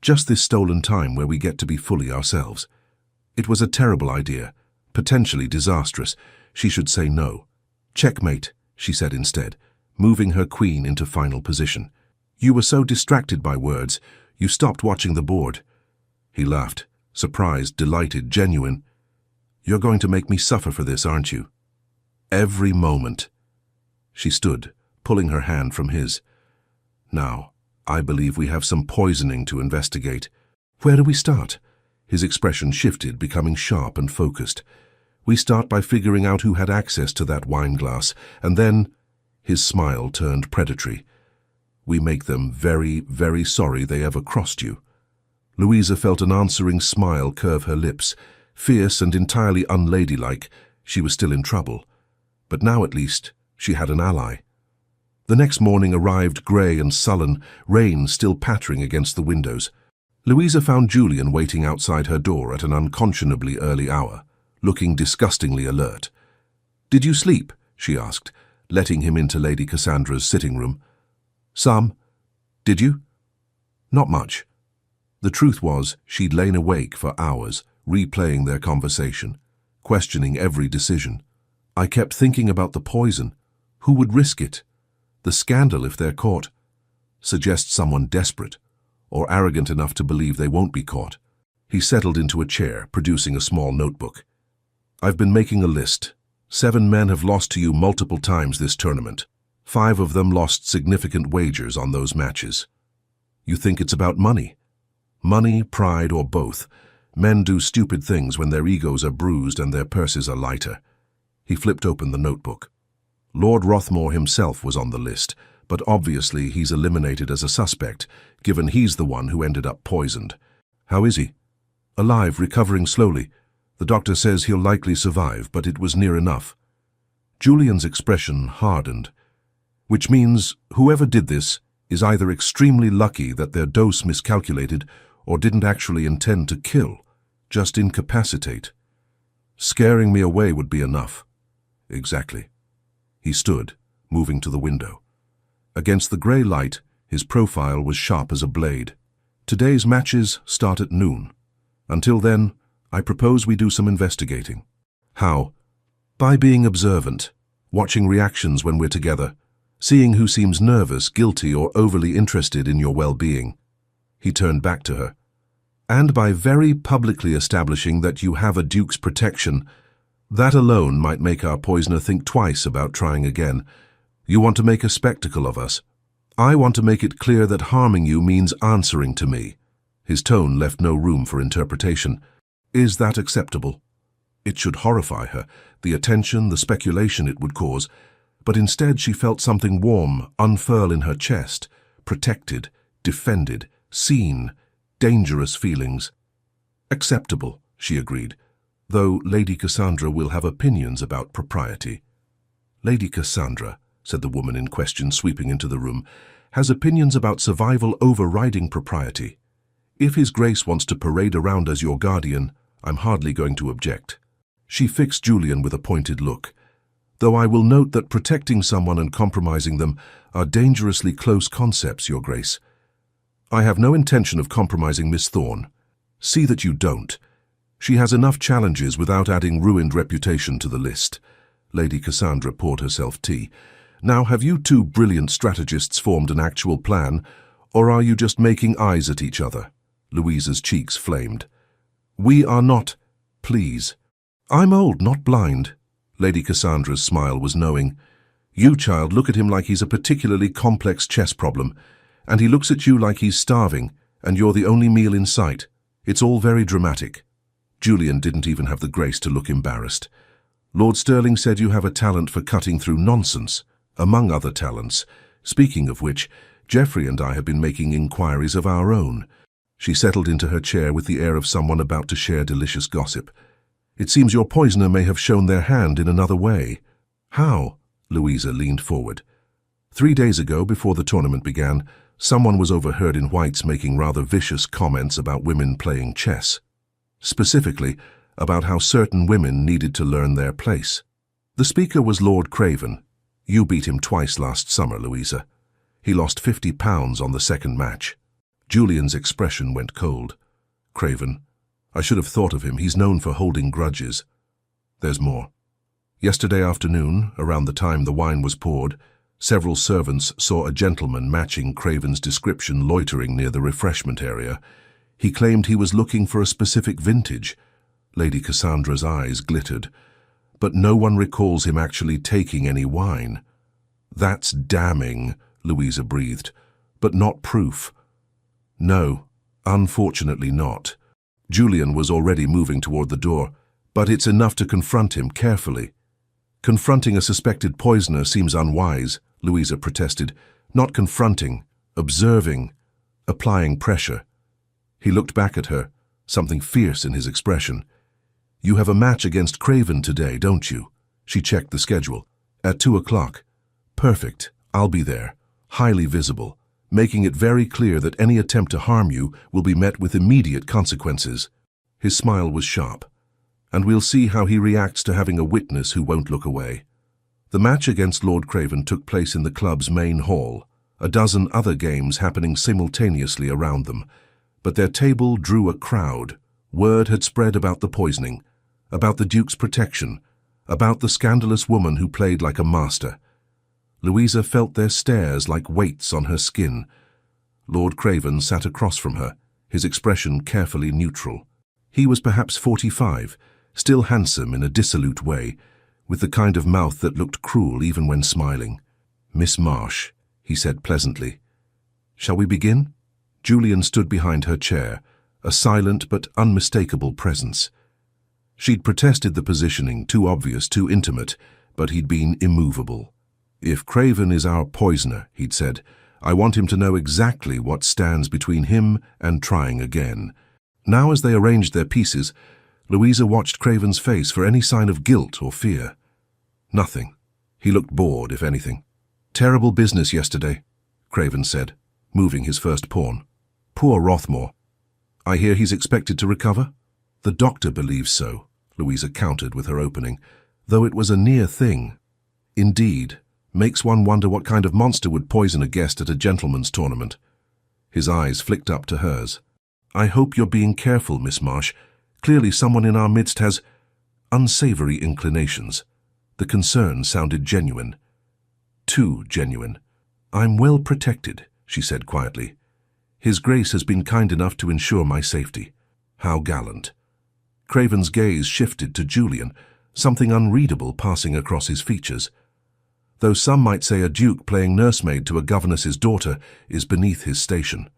Just this stolen time where we get to be fully ourselves. It was a terrible idea, potentially disastrous. She should say no. Checkmate, she said instead, moving her queen into final position. You were so distracted by words, you stopped watching the board. He laughed, surprised, delighted, genuine. You're going to make me suffer for this, aren't you? Every moment. She stood, pulling her hand from his. Now, I believe we have some poisoning to investigate. Where do we start? His expression shifted, becoming sharp and focused. We start by figuring out who had access to that wine glass, and then... His smile turned predatory. We make them very, very sorry they ever crossed you. Louisa felt an answering smile curve her lips. Fierce and entirely unladylike, she was still in trouble. But now at least she had an ally. The next morning arrived grey and sullen, rain still pattering against the windows. Louisa found Julian waiting outside her door at an unconscionably early hour, looking disgustingly alert. "Did you sleep?" she asked, letting him into Lady Cassandra's sitting room. "Some. Did you?" "Not much." The truth was, she'd lain awake for hours, replaying their conversation, questioning every decision. "I kept thinking about the poison. Who would risk it? The scandal if they're caught. Suggest someone desperate, or arrogant enough to believe they won't be caught." He settled into a chair, producing a small notebook. "I've been making a list. 7 men have lost to you multiple times this tournament. 5 of them lost significant wagers on those matches. You think it's about money? Money, pride, or both. Men do stupid things when their egos are bruised and their purses are lighter." He flipped open the notebook. Lord Rothmore himself was on the list, but obviously he's eliminated as a suspect, given he's the one who ended up poisoned. "How is he?" "Alive, recovering slowly. The doctor says he'll likely survive, but it was near enough." Julian's expression hardened. "Which means whoever did this is either extremely lucky that their dose miscalculated or didn't actually intend to kill, just incapacitate. Scaring me away would be enough." "Exactly." He stood, moving to the window. Against the grey light, his profile was sharp as a blade. "Today's matches start at noon. Until then, I propose we do some investigating." "How?" "By being observant, watching reactions when we're together, seeing who seems nervous, guilty, or overly interested in your well-being." He turned back to her. "And by very publicly establishing that you have a Duke's protection. That alone might make our poisoner think twice about trying again. You want to make a spectacle of us. I want to make it clear that harming you means answering to me." His tone left no room for interpretation. "Is that acceptable?" It should horrify her, the attention, the speculation it would cause, but instead she felt something warm unfurl in her chest, protected, defended, seen, dangerous feelings. "Acceptable," she agreed, "though Lady Cassandra will have opinions about propriety." "Lady Cassandra," said the woman in question, sweeping into the room, "has opinions about survival overriding propriety. If His Grace wants to parade around as your guardian, I'm hardly going to object." She fixed Julian with a pointed look. "Though I will note that protecting someone and compromising them are dangerously close concepts, Your Grace. I have no intention of compromising Miss Thorne. See that you don't. She has enough challenges without adding ruined reputation to the list." Lady Cassandra poured herself tea. "Now, have you 2 brilliant strategists formed an actual plan, or are you just making eyes at each other?" Louisa's cheeks flamed. "We are not. Please. I'm old, not blind." Lady Cassandra's smile was knowing. "You, child, look at him like he's a particularly complex chess problem, and he looks at you like he's starving, and you're the only meal in sight. It's all very dramatic." Julian didn't even have the grace to look embarrassed. "Lord Sterling said you have a talent for cutting through nonsense, among other talents. Speaking of which, Geoffrey and I have been making inquiries of our own." She settled into her chair with the air of someone about to share delicious gossip. "It seems your poisoner may have shown their hand in another way." "How?" Louisa leaned forward. 3 days ago, before the tournament began, someone was overheard in White's making rather vicious comments about women playing chess. Specifically, about how certain women needed to learn their place. The speaker was Lord Craven. You beat him twice last summer, Louisa. He lost £50 on the second match. Julian's expression went cold. "Craven. I should have thought of him. He's known for holding grudges." "There's more. Yesterday afternoon, around the time the wine was poured, several servants saw a gentleman matching Craven's description loitering near the refreshment area. He claimed he was looking for a specific vintage." Lady Cassandra's eyes glittered. "But no one recalls him actually taking any wine." "That's damning," Louisa breathed. "But not proof." "No, unfortunately not." Julian was already moving toward the door. "But it's enough to confront him carefully." "Confronting a suspected poisoner seems unwise," Louisa protested. "Not confronting, observing, applying pressure." He looked back at her, something fierce in his expression. "You have a match against Craven today, don't you?" She checked the schedule. At 2 o'clock. Perfect. I'll be there. Highly visible, making it very clear that any attempt to harm you will be met with immediate consequences. His smile was sharp. And we'll see how he reacts to having a witness who won't look away. The match against Lord Craven took place in the club's main hall, a dozen other games happening simultaneously around them. But their table drew a crowd. Word had spread about the poisoning, about the Duke's protection, about the scandalous woman who played like a master. Louisa felt their stares like weights on her skin. Lord Craven sat across from her, his expression carefully neutral. He was perhaps 45, still handsome in a dissolute way, with the kind of mouth that looked cruel even when smiling. "Miss Marsh," he said pleasantly. "Shall we begin?" Julian stood behind her chair, a silent but unmistakable presence. She'd protested the positioning, too obvious, too intimate, but he'd been immovable. "If Craven is our poisoner," he'd said, "I want him to know exactly what stands between him and trying again." Now, as they arranged their pieces, Louisa watched Craven's face for any sign of guilt or fear. Nothing. He looked bored, if anything. "Terrible business yesterday," Craven said, moving his first pawn. "Poor Rothmore. I hear he's expected to recover?" "The doctor believes so," Louisa countered with her opening, "though it was a near thing." "Indeed. Makes one wonder what kind of monster would poison a guest at a gentleman's tournament." His eyes flicked up to hers. "I hope you're being careful, Miss Marsh. Clearly someone in our midst has unsavory inclinations." The concern sounded genuine. Too genuine. "I'm well protected," she said quietly. "His Grace has been kind enough to ensure my safety." "How gallant." Craven's gaze shifted to Julian, something unreadable passing across his features. Though some might say a duke playing nursemaid to a governess's daughter is beneath his station.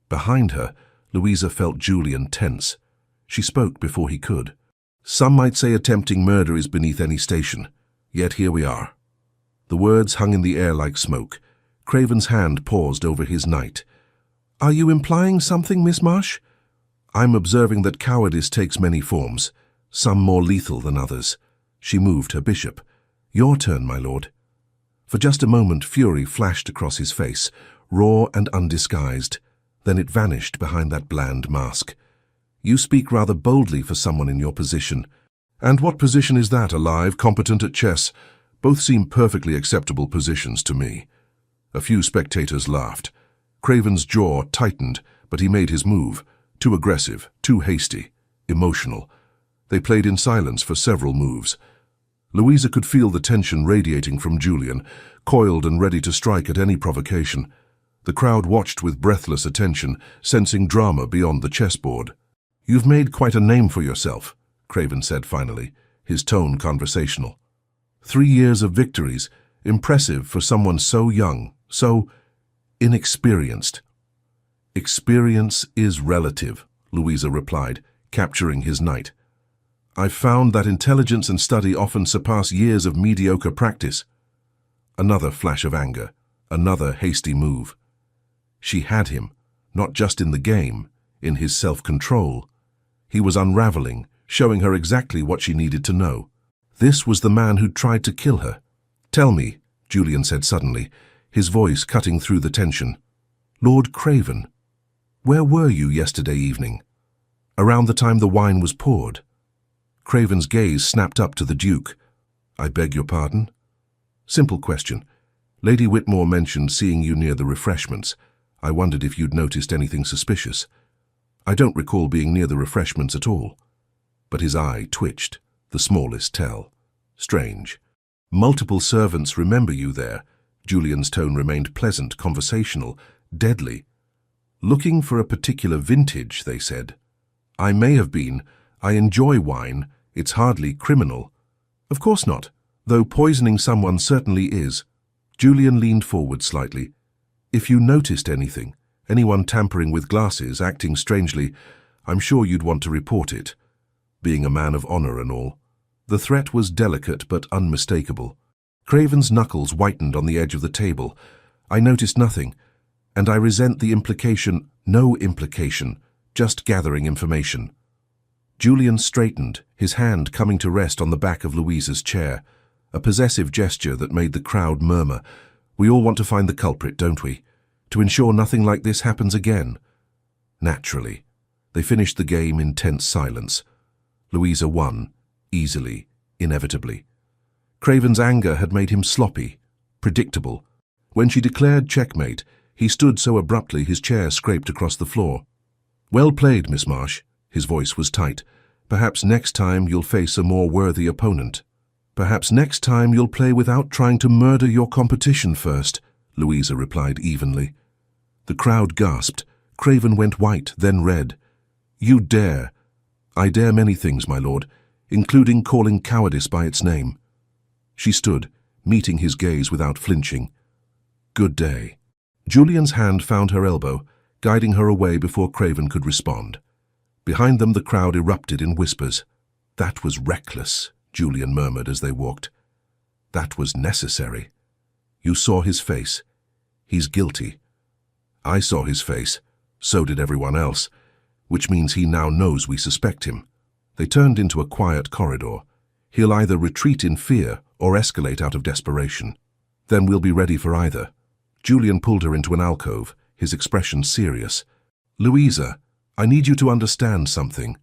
Behind her, Louisa felt Julian tense. She spoke before he could. "Some might say attempting murder is beneath any station. Yet here we are." The words hung in the air like smoke. Craven's hand paused over his knight. "Are you implying something, Miss Marsh?" "I'm observing that cowardice takes many forms, some more lethal than others." She moved her bishop. "Your turn, my lord." For just a moment fury flashed across his face, raw and undisguised. Then it vanished behind that bland mask. "You speak rather boldly for someone in your position." "And what position is that, alive, competent at chess? Both seem perfectly acceptable positions to me." A few spectators laughed. Craven's jaw tightened, but he made his move. Too aggressive, too hasty, emotional. They played in silence for several moves. Louisa could feel the tension radiating from Julian, coiled and ready to strike at any provocation. The crowd watched with breathless attention, sensing drama beyond the chessboard. "You've made quite a name for yourself," Craven said finally, his tone conversational. 3 years of victories, impressive for someone so young, so inexperienced." "Experience is relative," Louisa replied, capturing his knight. "I've found that intelligence and study often surpass years of mediocre practice." Another flash of anger, another hasty move. She had him, not just in the game, in his self-control. He was unraveling, showing her exactly what she needed to know. This was the man who'd tried to kill her. "Tell me," Julian said suddenly, his voice cutting through the tension. "Lord Craven, where were you yesterday evening? Around the time the wine was poured?" Craven's gaze snapped up to the Duke. "I beg your pardon?" "Simple question. Lady Whitmore mentioned seeing you near the refreshments. I wondered if you'd noticed anything suspicious." "I don't recall being near the refreshments at all." But his eye twitched, the smallest tell. "Strange. Multiple servants remember you there." Julian's tone remained pleasant, conversational, deadly. "Looking for a particular vintage," they said. "I may have been. I enjoy wine. It's hardly criminal." "Of course not, though poisoning someone certainly is." Julian leaned forward slightly. "If you noticed anything, anyone tampering with glasses, acting strangely, I'm sure you'd want to report it. Being a man of honor and all." The threat was delicate but unmistakable. Craven's knuckles whitened on the edge of the table. "I noticed nothing, and I resent the implication." "No implication, just gathering information." Julian straightened, his hand coming to rest on the back of Louisa's chair. a possessive gesture that made the crowd murmur. We all want to find the culprit, don't we? To ensure nothing like this happens again. Naturally, they finished the game in tense silence. Louisa won, easily, inevitably. Craven's anger had made him sloppy, predictable. When she declared checkmate, he stood so abruptly his chair scraped across the floor. Well played, Miss Marsh. His voice was tight. Perhaps next time you'll face a more worthy opponent. Perhaps next time you'll play without trying to murder your competition first, Louisa replied evenly. The crowd gasped. Craven went white, then red. You dare. I dare many things, my lord, including calling cowardice by its name. She stood, meeting his gaze without flinching. Good day. Julian's hand found her elbow, guiding her away before Craven could respond. Behind them the crowd erupted in whispers. That was reckless, Julian murmured as they walked. That was necessary. You saw his face. He's guilty. I saw his face. So did everyone else, which means he now knows we suspect him. They turned into a quiet corridor. He'll either retreat in fear or escalate out of desperation. Then we'll be ready for either. Julian pulled her into an alcove, his expression serious. Louisa, I need you to understand something.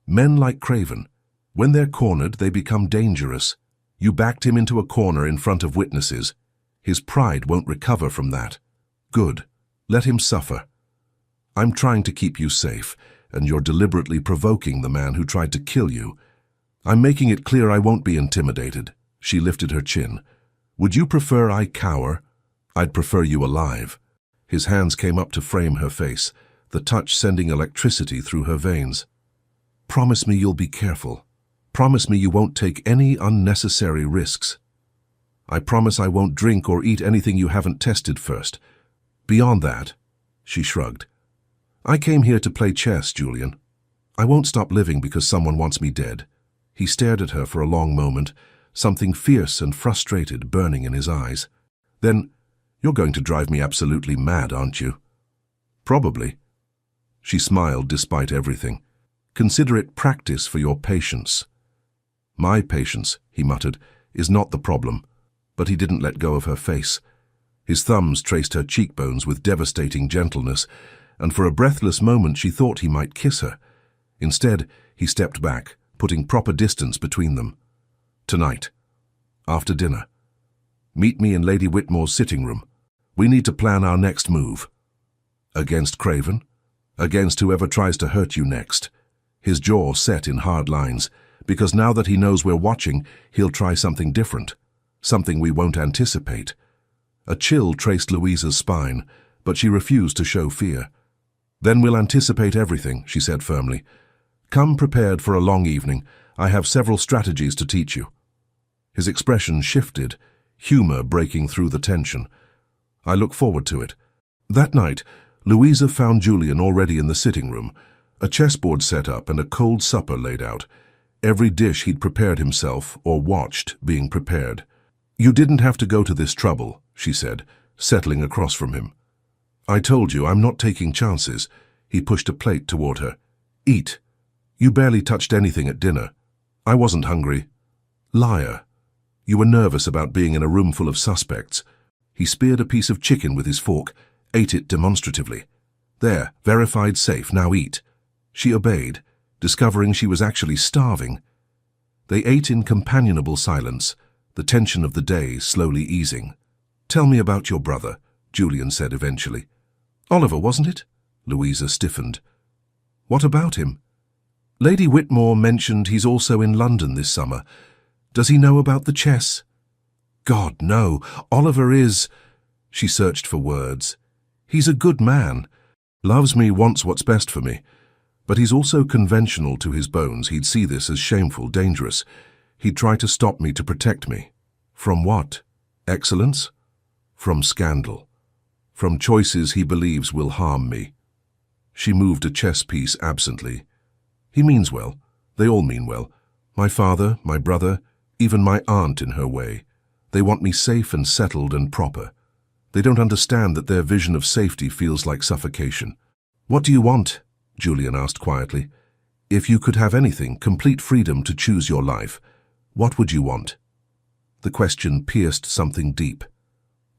Men like Craven, when they're cornered, they become dangerous. You backed him into a corner in front of witnesses. His pride won't recover from that. Good. Let him suffer. I'm trying to keep you safe, and you're deliberately provoking the man who tried to kill you. I'm making it clear I won't be intimidated. She lifted her chin. Would you prefer I cower? I'd prefer you alive. His hands came up to frame her face, the touch sending electricity through her veins. Promise me you'll be careful. Promise me you won't take any unnecessary risks. I promise I won't drink or eat anything you haven't tested first. Beyond that, she shrugged. I came here to play chess, Julian. I won't stop living because someone wants me dead. He stared at her for a long moment, something fierce and frustrated burning in his eyes. Then, you're going to drive me absolutely mad, aren't you? Probably. She smiled despite everything. Consider it practice for your patience. My patience, he muttered, is not the problem. But he didn't let go of her face. His thumbs traced her cheekbones with devastating gentleness, and for a breathless moment she thought he might kiss her. Instead, he stepped back, putting proper distance between them. Tonight, after dinner. Meet me in Lady Whitmore's sitting room. We need to plan our next move. Against Craven? Against whoever tries to hurt you next. His jaw set in hard lines, because now that he knows we're watching, he'll try something different. Something we won't anticipate. A chill traced Louisa's spine, but she refused to show fear. Then we'll anticipate everything, she said firmly. Come prepared for a long evening. I have several strategies to teach you. His expression shifted, humor breaking through the tension. I look forward to it. That night, Louisa found Julian already in the sitting room, a chessboard set up and a cold supper laid out. Every dish he'd prepared himself or watched being prepared. You didn't have to go to this trouble, she said, settling across from him. I told you I'm not taking chances. He pushed a plate toward her. Eat. You barely touched anything at dinner. I wasn't hungry. Liar. You were nervous about being in a room full of suspects. He speared a piece of chicken with his fork, ate it demonstratively. There, verified safe, now eat. She obeyed, discovering she was actually starving. They ate in companionable silence, the tension of the day slowly easing. Tell me about your brother, Julian said eventually. Oliver, wasn't it? Louisa stiffened. What about him? Lady Whitmore mentioned he's also in London this summer. Does he know about the chess? God, no. Oliver is... She searched for words. He's a good man. Loves me, wants what's best for me. But he's also conventional to his bones. He'd see this as shameful, dangerous. He'd try to stop me to protect me. From what? Excellence? From scandal. From choices he believes will harm me. She moved a chess piece absently. He means well. They all mean well. My father, my brother, even my aunt in her way. They want me safe and settled and proper. They don't understand that their vision of safety feels like suffocation. What do you want? Julian asked quietly. If you could have anything, complete freedom to choose your life, what would you want? The question pierced something deep.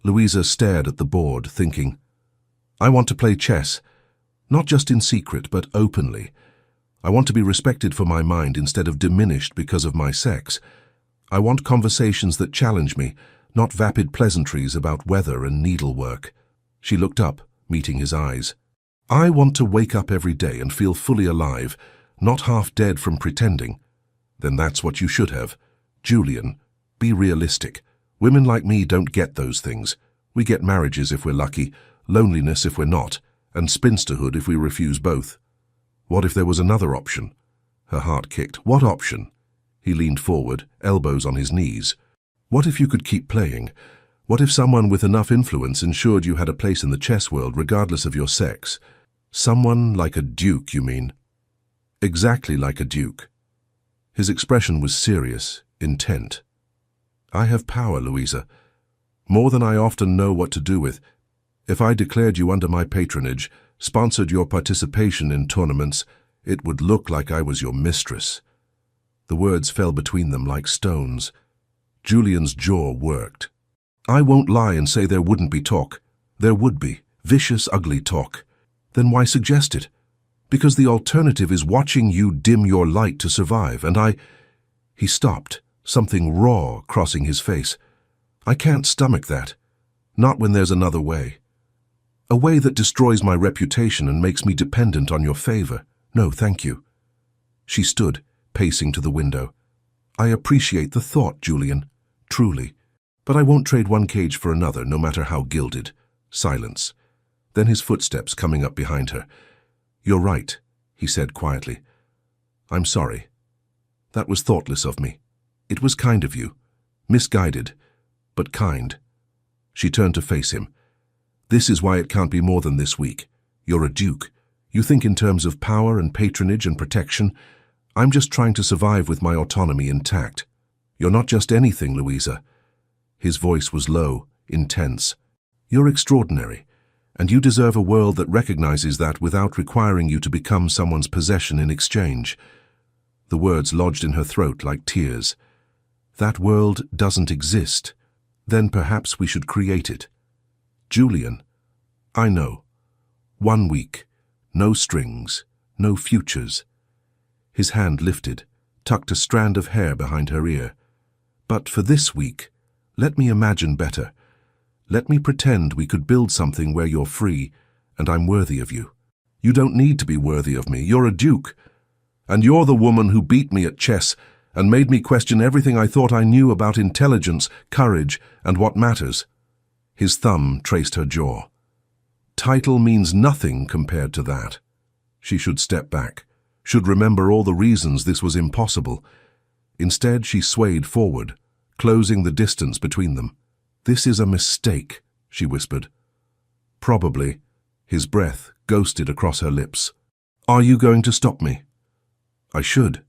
Louisa stared at the board, thinking, I want to play chess, not just in secret, but openly. I want to be respected for my mind instead of diminished because of my sex. I want conversations that challenge me, not vapid pleasantries about weather and needlework. She looked up, meeting his eyes. I want to wake up every day and feel fully alive, not half dead from pretending. Then that's what you should have. Julian, be realistic. Women like me don't get those things. We get marriages if we're lucky, loneliness if we're not, and spinsterhood if we refuse both. What if there was another option? Her heart kicked. What option? He leaned forward, elbows on his knees. What if you could keep playing? What if someone with enough influence ensured you had a place in the chess world regardless of your sex? Someone like a duke, you mean? Exactly like a duke. His expression was serious, intent. I have power, Louisa. More than I often know what to do with. If I declared you under my patronage, sponsored your participation in tournaments, it would look like I was your mistress. The words fell between them like stones. Julian's jaw worked. I won't lie and say there wouldn't be talk. There would be. Vicious, ugly talk. Then why suggest it? Because the alternative is watching you dim your light to survive, and I... He stopped, something raw crossing his face. I can't stomach that. Not when there's another way. A way that destroys my reputation and makes me dependent on your favor. No, thank you. She stood, pacing to the window. I appreciate the thought, Julian. Truly. But I won't trade one cage for another, no matter how gilded. Silence. Then his footsteps coming up behind her. You're right, he said quietly. I'm sorry. That was thoughtless of me. It was kind of you. Misguided, but kind. She turned to face him. This is why it can't be more than this week. You're a duke. You think in terms of power and patronage and protection. I'm just trying to survive with my autonomy intact. You're not just anything, Louisa. His voice was low, intense. You're extraordinary, and you deserve a world that recognizes that without requiring you to become someone's possession in exchange. The words lodged in her throat like tears. That world doesn't exist. Then perhaps we should create it. Julian, I know. 1 week. No strings. No futures. His hand lifted, tucked a strand of hair behind her ear. But for this week, let me imagine better. Let me pretend we could build something where you're free, and I'm worthy of you. You don't need to be worthy of me. You're a duke. And you're the woman who beat me at chess and made me question everything I thought I knew about intelligence, courage, and what matters. His thumb traced her jaw. Title means nothing compared to that. She should step back, should remember all the reasons this was impossible. Instead, she swayed forward, closing the distance between them. This is a mistake, she whispered. Probably. His breath ghosted across her lips. Are you going to stop me? I should,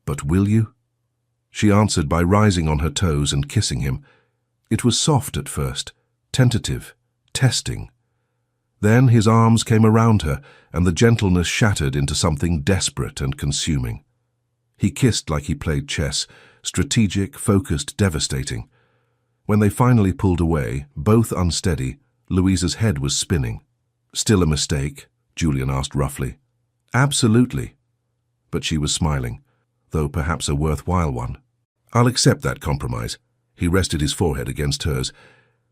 but will you? She answered by rising on her toes and kissing him. It was soft at first, tentative, testing. Then his arms came around her, and the gentleness shattered into something desperate and consuming. He kissed like he played chess, strategic, focused, devastating. When they finally pulled away, both unsteady, Louisa's head was spinning. Still a mistake? Julian asked roughly. Absolutely. But she was smiling, though perhaps a worthwhile one. I'll accept that compromise. He rested his forehead against hers.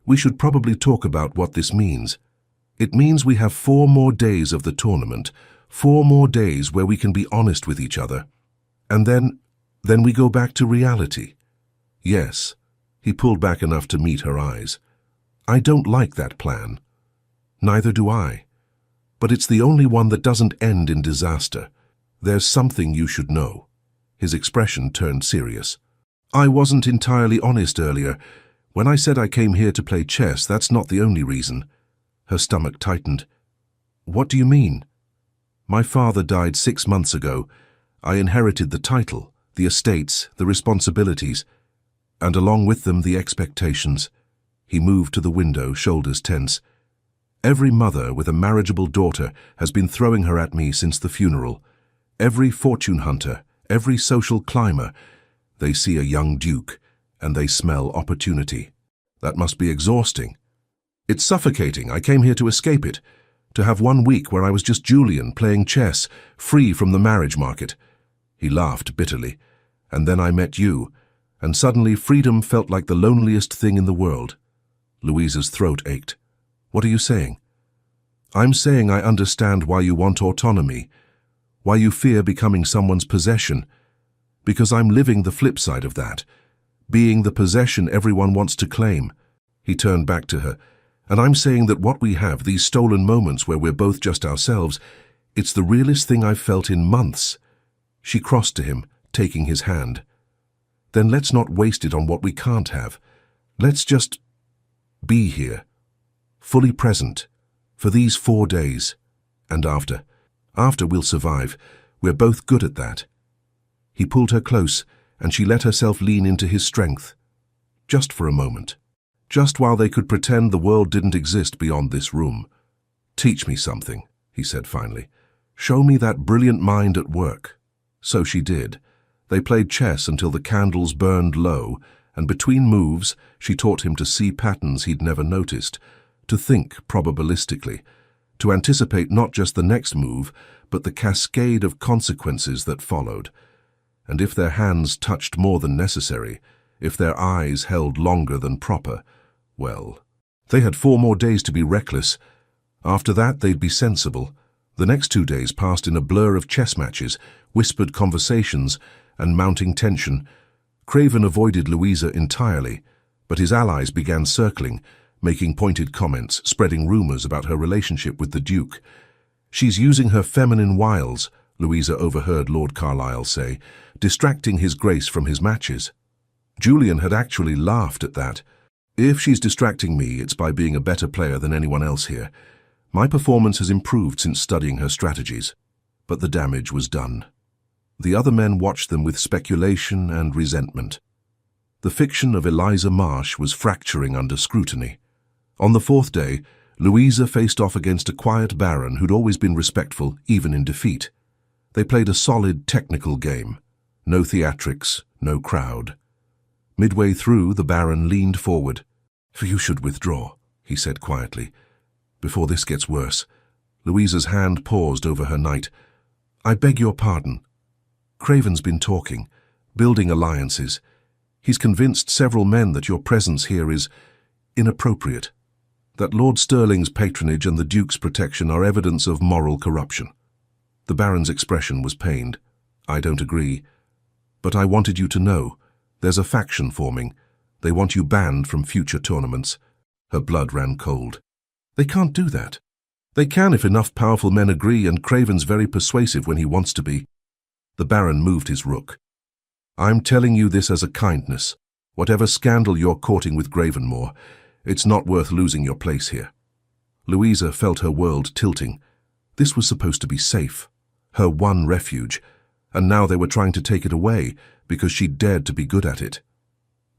We should probably talk about what this means. It means we have 4 more days of the tournament, 4 more days where we can be honest with each other. And then we go back to reality. Yes. He pulled back enough to meet her eyes. I don't like that plan. Neither do I. But it's the only one that doesn't end in disaster. There's something you should know. His expression turned serious. I wasn't entirely honest earlier. When I said I came here to play chess, that's not the only reason. Her stomach tightened. What do you mean? My father died 6 months ago. I inherited the title, the estates, the responsibilities, and along with them the expectations. He moved to the window, shoulders tense. Every mother with a marriageable daughter has been throwing her at me since the funeral. Every fortune hunter, every social climber. They see a young duke, and they smell opportunity. That must be exhausting. It's suffocating. I came here to escape it, to have 1 week where I was just Julian playing chess, free from the marriage market. He laughed bitterly. And then I met you, and suddenly freedom felt like the loneliest thing in the world. Louisa's throat ached. What are you saying? I'm saying I understand why you want autonomy, why you fear becoming someone's possession, because I'm living the flip side of that, being the possession everyone wants to claim. He turned back to her. And I'm saying that what we have, these stolen moments where we're both just ourselves, it's the realest thing I've felt in months. She crossed to him, taking his hand. Then let's not waste it on what we can't have. Let's just be here, fully present, for these 4 days. And after we'll survive. We're both good at that. He pulled her close, and she let herself lean into his strength. Just for a moment. Just while they could pretend the world didn't exist beyond this room. Teach me something, he said finally. Show me that brilliant mind at work. So she did. They played chess until the candles burned low, and between moves she taught him to see patterns he'd never noticed, to think probabilistically, to anticipate not just the next move, but the cascade of consequences that followed. And if their hands touched more than necessary, if their eyes held longer than proper, well, they had 4 more days to be reckless. After that, they'd be sensible. The next 2 days passed in a blur of chess matches, whispered conversations, and mounting tension. Craven avoided Louisa entirely, but his allies began circling, making pointed comments, spreading rumors about her relationship with the Duke. She's using her feminine wiles, Louisa overheard Lord Carlisle say, distracting his grace from his matches. Julian had actually laughed at that. If she's distracting me, it's by being a better player than anyone else here. My performance has improved since studying her strategies. But the damage was done. The other men watched them with speculation and resentment. The fiction of Eliza Marsh was fracturing under scrutiny. On the 4th day, Louisa faced off against a quiet baron who'd always been respectful, even in defeat. They played a solid, technical game. No theatrics, no crowd. Midway through, the baron leaned forward. You should withdraw, he said quietly. Before this gets worse. Louisa's hand paused over her knight. I beg your pardon. Craven's been talking, building alliances. He's convinced several men that your presence here is inappropriate, that Lord Stirling's patronage and the Duke's protection are evidence of moral corruption. The baron's expression was pained. I don't agree. But I wanted you to know. There's a faction forming. They want you banned from future tournaments. Her blood ran cold. They can't do that. They can if enough powerful men agree, and Craven's very persuasive when he wants to be. The baron moved his rook. I'm telling you this as a kindness. Whatever scandal you're courting with Gravenmore, it's not worth losing your place here. Louisa felt her world tilting. This was supposed to be safe, her one refuge, and now they were trying to take it away because she dared to be good at it.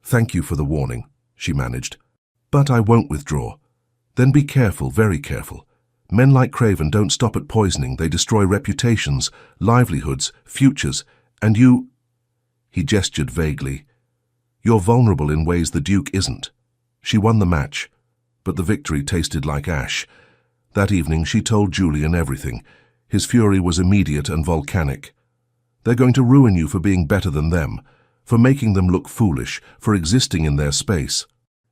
Thank you for the warning, she managed. But I won't withdraw. Then be careful, very careful. Men like Craven don't stop at poisoning. They destroy reputations, livelihoods, futures, and you... He gestured vaguely. You're vulnerable in ways the Duke isn't. She won the match, but the victory tasted like ash. That evening she told Julian everything. His fury was immediate and volcanic. They're going to ruin you for being better than them, for making them look foolish, for existing in their space.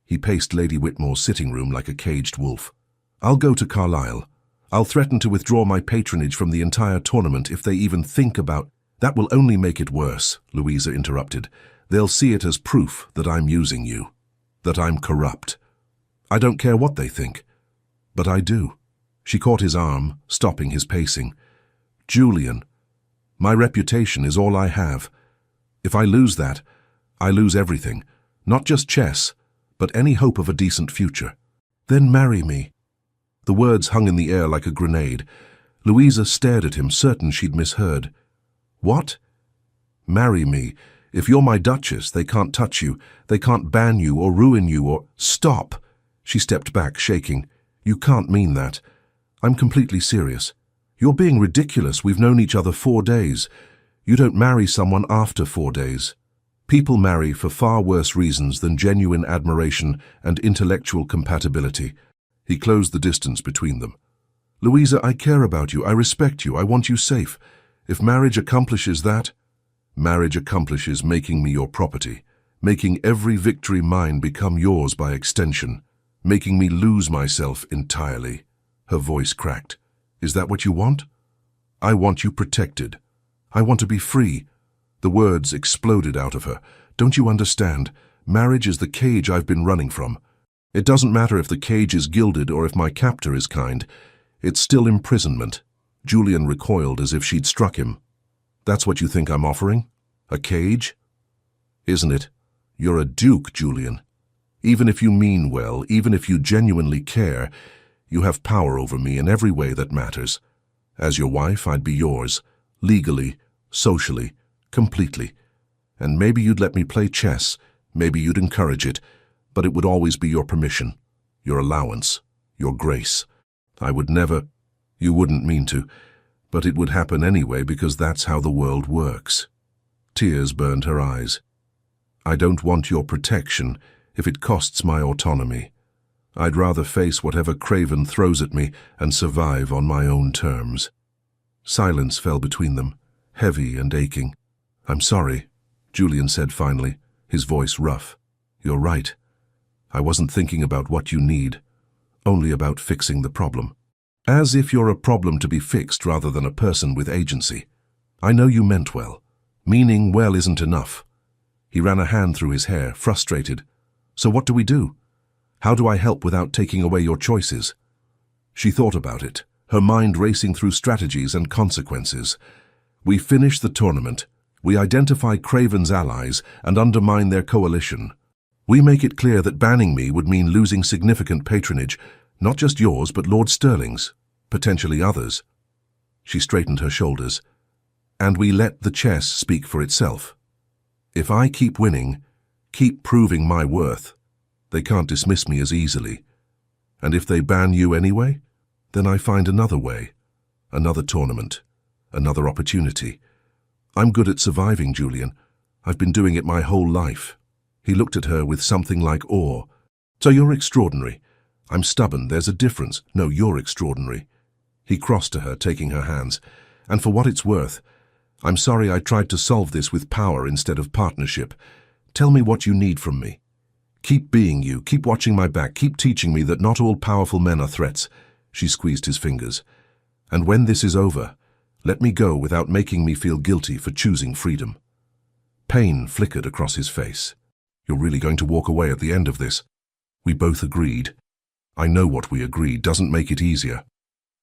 He paced Lady Whitmore's sitting room like a caged wolf. I'll go to Carlisle. I'll threaten to withdraw my patronage from the entire tournament if they even think about... That will only make it worse, Louisa interrupted. They'll see it as proof that I'm using you, that I'm corrupt. I don't care what they think, but I do. She caught his arm, stopping his pacing. Julian, my reputation is all I have. If I lose that, I lose everything, not just chess, but any hope of a decent future. Then marry me. The words hung in the air like a grenade. Louisa stared at him, certain she'd misheard. What? Marry me. If you're my Duchess, they can't touch you. They can't ban you or ruin you or... Stop! She stepped back, shaking. You can't mean that. I'm completely serious. You're being ridiculous. We've known each other 4 days. You don't marry someone after 4 days. People marry for far worse reasons than genuine admiration and intellectual compatibility. He closed the distance between them. Louisa, I care about you, I respect you, I want you safe. If marriage accomplishes that, marriage accomplishes making me your property, making every victory mine become yours by extension, making me lose myself entirely. Her voice cracked. Is that what you want? I want you protected. I want to be free. The words exploded out of her. Don't you understand? Marriage is the cage I've been running from. It doesn't matter if the cage is gilded or if my captor is kind. It's still imprisonment. Julian recoiled as if she'd struck him. That's what you think I'm offering? A cage? Isn't it? You're a duke, Julian. Even if you mean well, even if you genuinely care, you have power over me in every way that matters. As your wife, I'd be yours, legally, socially, completely. And maybe you'd let me play chess, maybe you'd encourage it, but it would always be your permission, your allowance, your grace. I would never, you wouldn't mean to, but it would happen anyway because that's how the world works. Tears burned her eyes. I don't want your protection if it costs my autonomy. I'd rather face whatever Craven throws at me and survive on my own terms. Silence fell between them, heavy and aching. I'm sorry, Julian said finally, his voice rough. You're right. I wasn't thinking about what you need, only about fixing the problem. As if you're a problem to be fixed rather than a person with agency. I know you meant well. Meaning well isn't enough. He ran a hand through his hair, frustrated. So what do we do? How do I help without taking away your choices? She thought about it, her mind racing through strategies and consequences. We finish the tournament. We identify Craven's allies and undermine their coalition. We make it clear that banning me would mean losing significant patronage, not just yours, but Lord Sterling's, potentially others. She straightened her shoulders. And we let the chess speak for itself. If I keep winning, keep proving my worth, they can't dismiss me as easily. And if they ban you anyway, then I find another way, another tournament, another opportunity. I'm good at surviving, Julian. I've been doing it my whole life. He looked at her with something like awe. So you're extraordinary. I'm stubborn, there's a difference. No, you're extraordinary. He crossed to her, taking her hands. And for what it's worth, I'm sorry I tried to solve this with power instead of partnership. Tell me what you need from me. Keep being you, keep watching my back, keep teaching me that not all powerful men are threats. She squeezed his fingers. And when this is over, let me go without making me feel guilty for choosing freedom. Pain flickered across his face. You're really going to walk away at the end of this? We both agreed. I know what we agreed doesn't make it easier.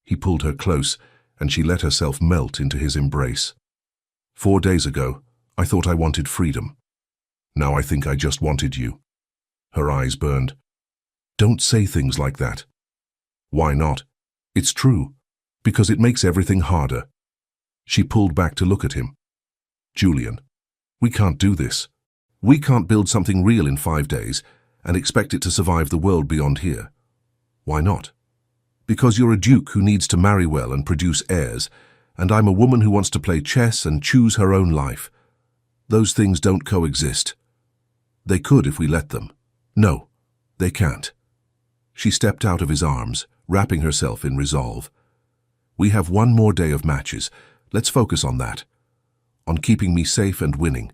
He pulled her close, and she let herself melt into his embrace. 4 days ago, I thought I wanted freedom. Now I think I just wanted you. Her eyes burned. Don't say things like that. Why not? It's true. Because it makes everything harder. She pulled back to look at him. Julian, we can't do this. We can't build something real in 5 days and expect it to survive the world beyond here. Why not? Because you're a duke who needs to marry well and produce heirs, and I'm a woman who wants to play chess and choose her own life. Those things don't coexist. They could if we let them. No, they can't. She stepped out of his arms, wrapping herself in resolve. We have 1 more day of matches. Let's focus on that. On keeping me safe and winning.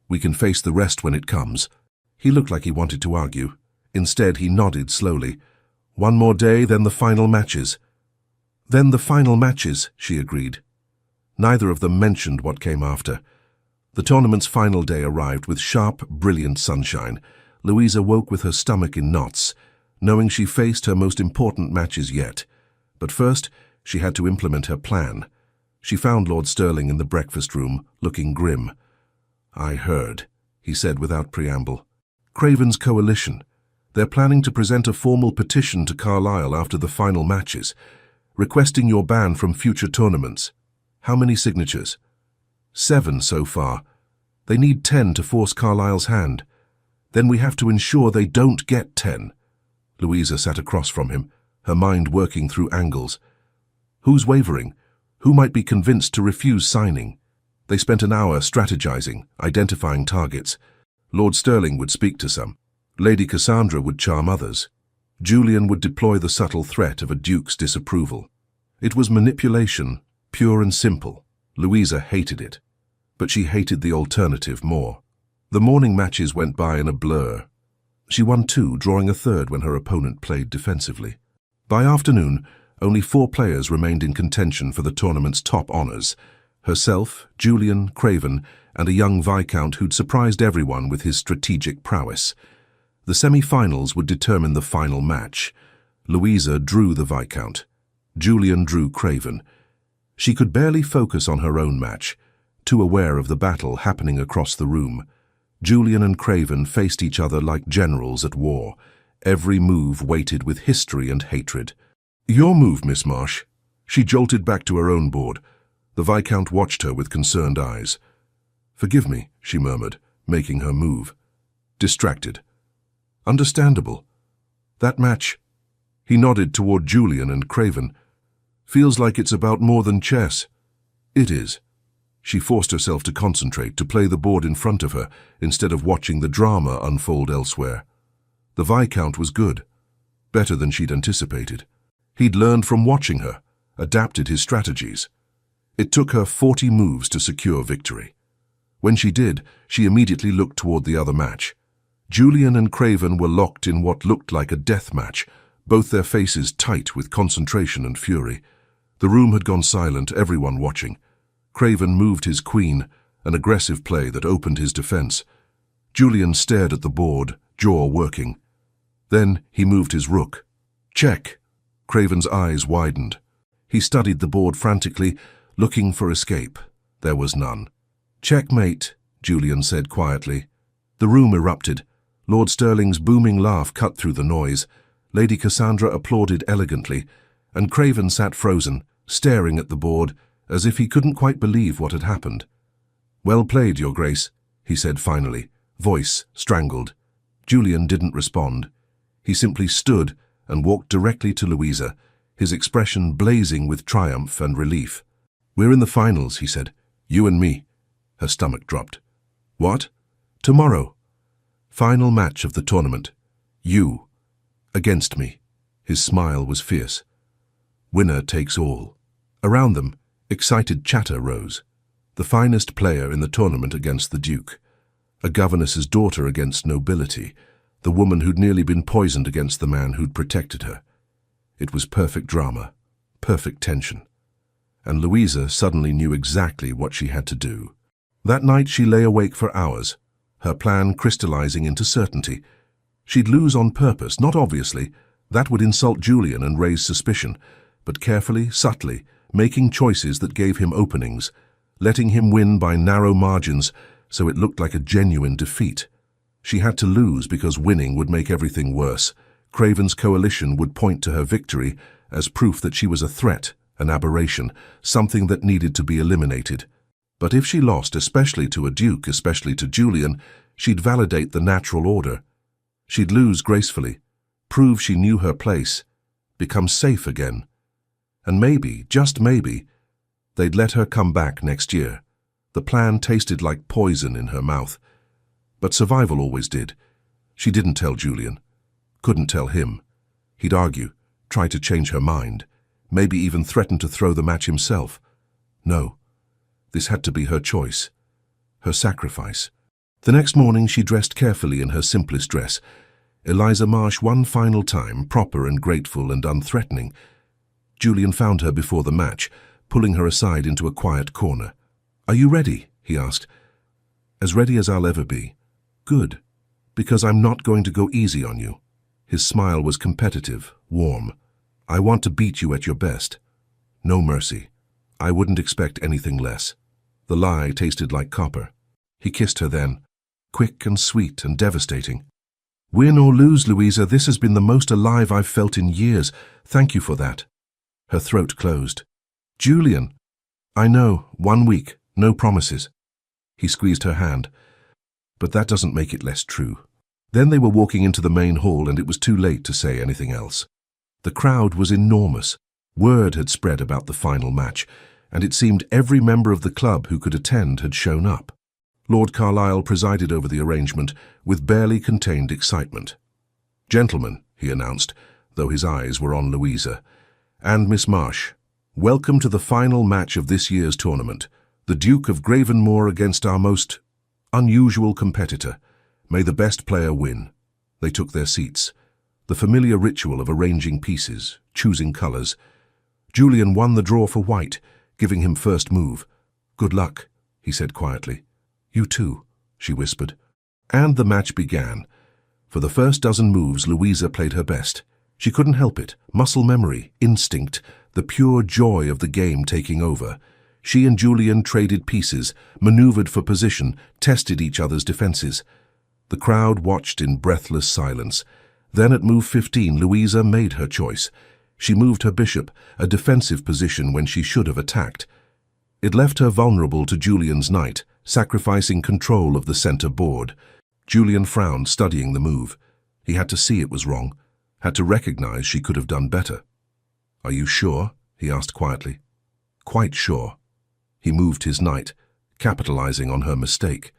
We can face the rest when it comes. He looked like he wanted to argue. Instead, he nodded slowly. 1 more day, then the final matches. Then the final matches, she agreed. Neither of them mentioned what came after. The tournament's final day arrived with sharp, brilliant sunshine. Louisa woke with her stomach in knots, knowing she faced her most important matches yet. But first, she had to implement her plan. She found Lord Sterling in the breakfast room, looking grim. I heard, he said without preamble. Craven's coalition. They're planning to present a formal petition to Carlisle after the final matches, requesting your ban from future tournaments. How many signatures? 7 so far. They need 10 to force Carlisle's hand. Then we have to ensure they don't get 10. Louisa sat across from him, her mind working through angles. Who's wavering? Who might be convinced to refuse signing? They spent an hour strategizing, identifying targets. Lord Sterling would speak to some. Lady Cassandra would charm others. Julian would deploy the subtle threat of a duke's disapproval. It was manipulation, pure and simple. Louisa hated it. But she hated the alternative more. The morning matches went by in a blur. She won 2, drawing a third when her opponent played defensively. By afternoon, only 4 players remained in contention for the tournament's top honours: herself, Julian, Craven, and a young Viscount who'd surprised everyone with his strategic prowess. The semi-finals would determine the final match. Louisa drew the Viscount. Julian drew Craven. She could barely focus on her own match, too aware of the battle happening across the room. Julian and Craven faced each other like generals at war, every move weighted with history and hatred. "Your move, Miss Marsh." She jolted back to her own board. The Viscount watched her with concerned eyes. "Forgive me," she murmured, making her move. Distracted. "Understandable. That match." He nodded toward Julian and Craven. "Feels like it's about more than chess." "It is." She forced herself to concentrate, to play the board in front of her, instead of watching the drama unfold elsewhere. The Viscount was good. Better than she'd anticipated. He'd learned from watching her, adapted his strategies. It took her 40 moves to secure victory. When she did, she immediately looked toward the other match. Julian and Craven were locked in what looked like a death match, both their faces tight with concentration and fury. The room had gone silent, everyone watching. Craven moved his queen, an aggressive play that opened his defense. Julian stared at the board, jaw working. Then he moved his rook. "Check." Craven's eyes widened. He studied the board frantically, looking for escape. There was none. "Checkmate," Julian said quietly. The room erupted. Lord Sterling's booming laugh cut through the noise. Lady Cassandra applauded elegantly, and Craven sat frozen, staring at the board, as if he couldn't quite believe what had happened. "Well played, Your Grace," he said finally, voice strangled. Julian didn't respond. He simply stood and walked directly to Louisa, his expression blazing with triumph and relief. "We're in the finals," he said. "You and me." Her stomach dropped. "What?" "Tomorrow. Final match of the tournament. You. Against me." His smile was fierce. "Winner takes all." Around them, excited chatter rose. The finest player in the tournament against the Duke. A governess's daughter against nobility. The woman who'd nearly been poisoned against the man who'd protected her. It was perfect drama, perfect tension. And Louisa suddenly knew exactly what she had to do. That night she lay awake for hours, her plan crystallizing into certainty. She'd lose on purpose, not obviously. That would insult Julian and raise suspicion, but carefully, subtly, making choices that gave him openings, letting him win by narrow margins so it looked like a genuine defeat. She had to lose because winning would make everything worse. Craven's coalition would point to her victory as proof that she was a threat, an aberration, something that needed to be eliminated. But if she lost, especially to a duke, especially to Julian, she'd validate the natural order. She'd lose gracefully, prove she knew her place, become safe again. And maybe, just maybe, they'd let her come back next year. The plan tasted like poison in her mouth. But survival always did. She didn't tell Julian. Couldn't tell him. He'd argue, try to change her mind, maybe even threaten to throw the match himself. No. This had to be her choice. Her sacrifice. The next morning she dressed carefully in her simplest dress. Eliza Marsh one final time, proper and grateful and unthreatening. Julian found her before the match, pulling her aside into a quiet corner. "Are you ready?" he asked. "As ready as I'll ever be." "Good, because I'm not going to go easy on you." His smile was competitive, warm. "I want to beat you at your best. No mercy. I wouldn't expect anything less." The lie tasted like copper. He kissed her then, quick and sweet and devastating. "Win or lose, Louisa, this has been the most alive I've felt in years. Thank you for that." Her throat closed. "Julian." "I know, 1 week, no promises." He squeezed her hand. "But that doesn't make it less true." Then they were walking into the main hall and it was too late to say anything else. The crowd was enormous. Word had spread about the final match, and it seemed every member of the club who could attend had shown up. Lord Carlisle presided over the arrangement with barely contained excitement. "Gentlemen," he announced, though his eyes were on Louisa, "and Miss Marsh, welcome to the final match of this year's tournament, the Duke of Gravenmore against our most unusual competitor. May the best player win." They took their seats. The familiar ritual of arranging pieces, choosing colours. Julian won the draw for white, giving him first move. "Good luck," he said quietly. "You too," she whispered. And the match began. For the first dozen moves, Louisa played her best. She couldn't help it. Muscle memory, instinct, the pure joy of the game taking over. She and Julian traded pieces, maneuvered for position, tested each other's defences. The crowd watched in breathless silence. Then at move 15, Louisa made her choice. She moved her bishop, a defensive position when she should have attacked. It left her vulnerable to Julian's knight, sacrificing control of the centre board. Julian frowned, studying the move. He had to see it was wrong, had to recognize she could have done better. "Are you sure?" he asked quietly. "Quite sure." He moved his knight, capitalizing on her mistake.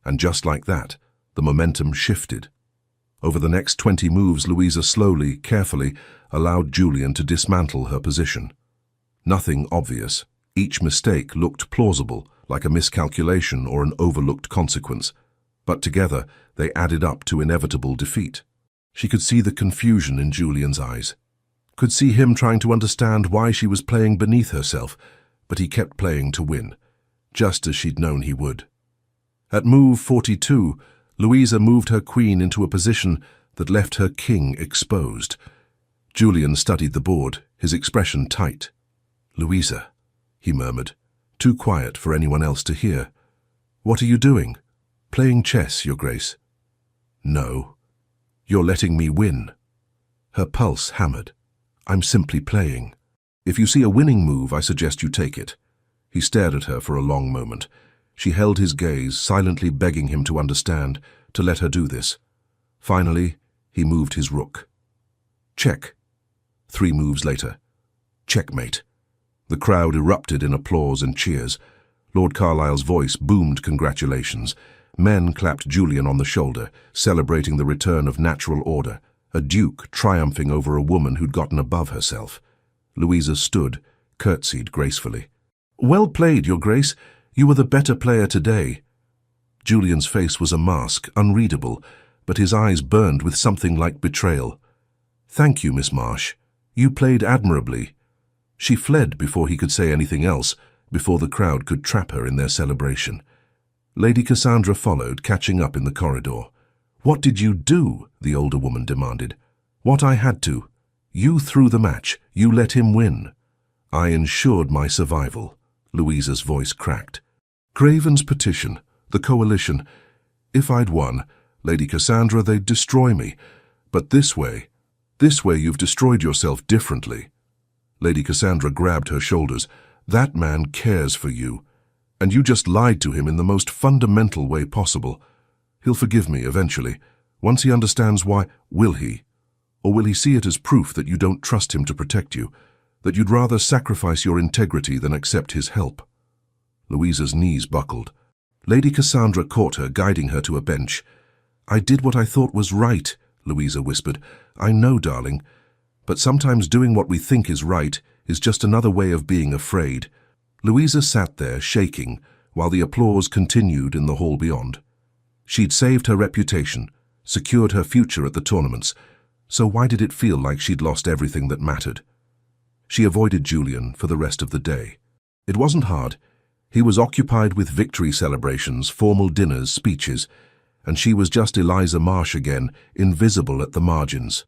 And just like that, the momentum shifted. Over the next 20 moves, Louisa slowly, carefully, allowed Julian to dismantle her position. Nothing obvious. Each mistake looked plausible, like a miscalculation or an overlooked consequence. But together, they added up to inevitable defeat. She could see the confusion in Julian's eyes. Could see him trying to understand why she was playing beneath herself, but he kept playing to win, just as she'd known he would. At move 42, Louisa moved her queen into a position that left her king exposed. Julian studied the board, his expression tight. "Louisa," he murmured, too quiet for anyone else to hear. "What are you doing?" "Playing chess, Your Grace." "No. You're letting me win." Her pulse hammered. "I'm simply playing. If you see a winning move, I suggest you take it." He stared at her for a long moment. She held his gaze, silently begging him to understand, to let her do this. Finally, he moved his rook. "Check." 3 moves later. "Checkmate." The crowd erupted in applause and cheers. Lord Carlisle's voice boomed congratulations. Men clapped Julian on the shoulder, celebrating the return of natural order, a duke triumphing over a woman who'd gotten above herself. Louisa stood, curtsied gracefully. "Well played, Your Grace. You were the better player today." Julian's face was a mask, unreadable, but his eyes burned with something like betrayal. "Thank you, Miss Marsh. You played admirably." She fled before he could say anything else, before the crowd could trap her in their celebration. Lady Cassandra followed, catching up in the corridor. "What did you do?" the older woman demanded. "What I had to. You threw the match. You let him win." "I ensured my survival." Louisa's voice cracked. "Craven's petition, the coalition. If I'd won, Lady Cassandra, they'd destroy me. But this way you've destroyed yourself differently." Lady Cassandra grabbed her shoulders. "That man cares for you. And you just lied to him in the most fundamental way possible. He'll forgive me eventually, once he understands why. Will he? Or will he see it as proof that you don't trust him to protect you, that you'd rather sacrifice your integrity than accept his help?" Louisa's knees buckled. Lady Cassandra caught her, guiding her to a bench. "I did what I thought was right," Louisa whispered. "I know, darling. But sometimes doing what we think is right is just another way of being afraid." Louisa sat there, shaking, while the applause continued in the hall beyond. She'd saved her reputation, secured her future at the tournaments, so why did it feel like she'd lost everything that mattered? She avoided Julian for the rest of the day. It wasn't hard. He was occupied with victory celebrations, formal dinners, speeches, and she was just Eliza Marsh again, invisible at the margins.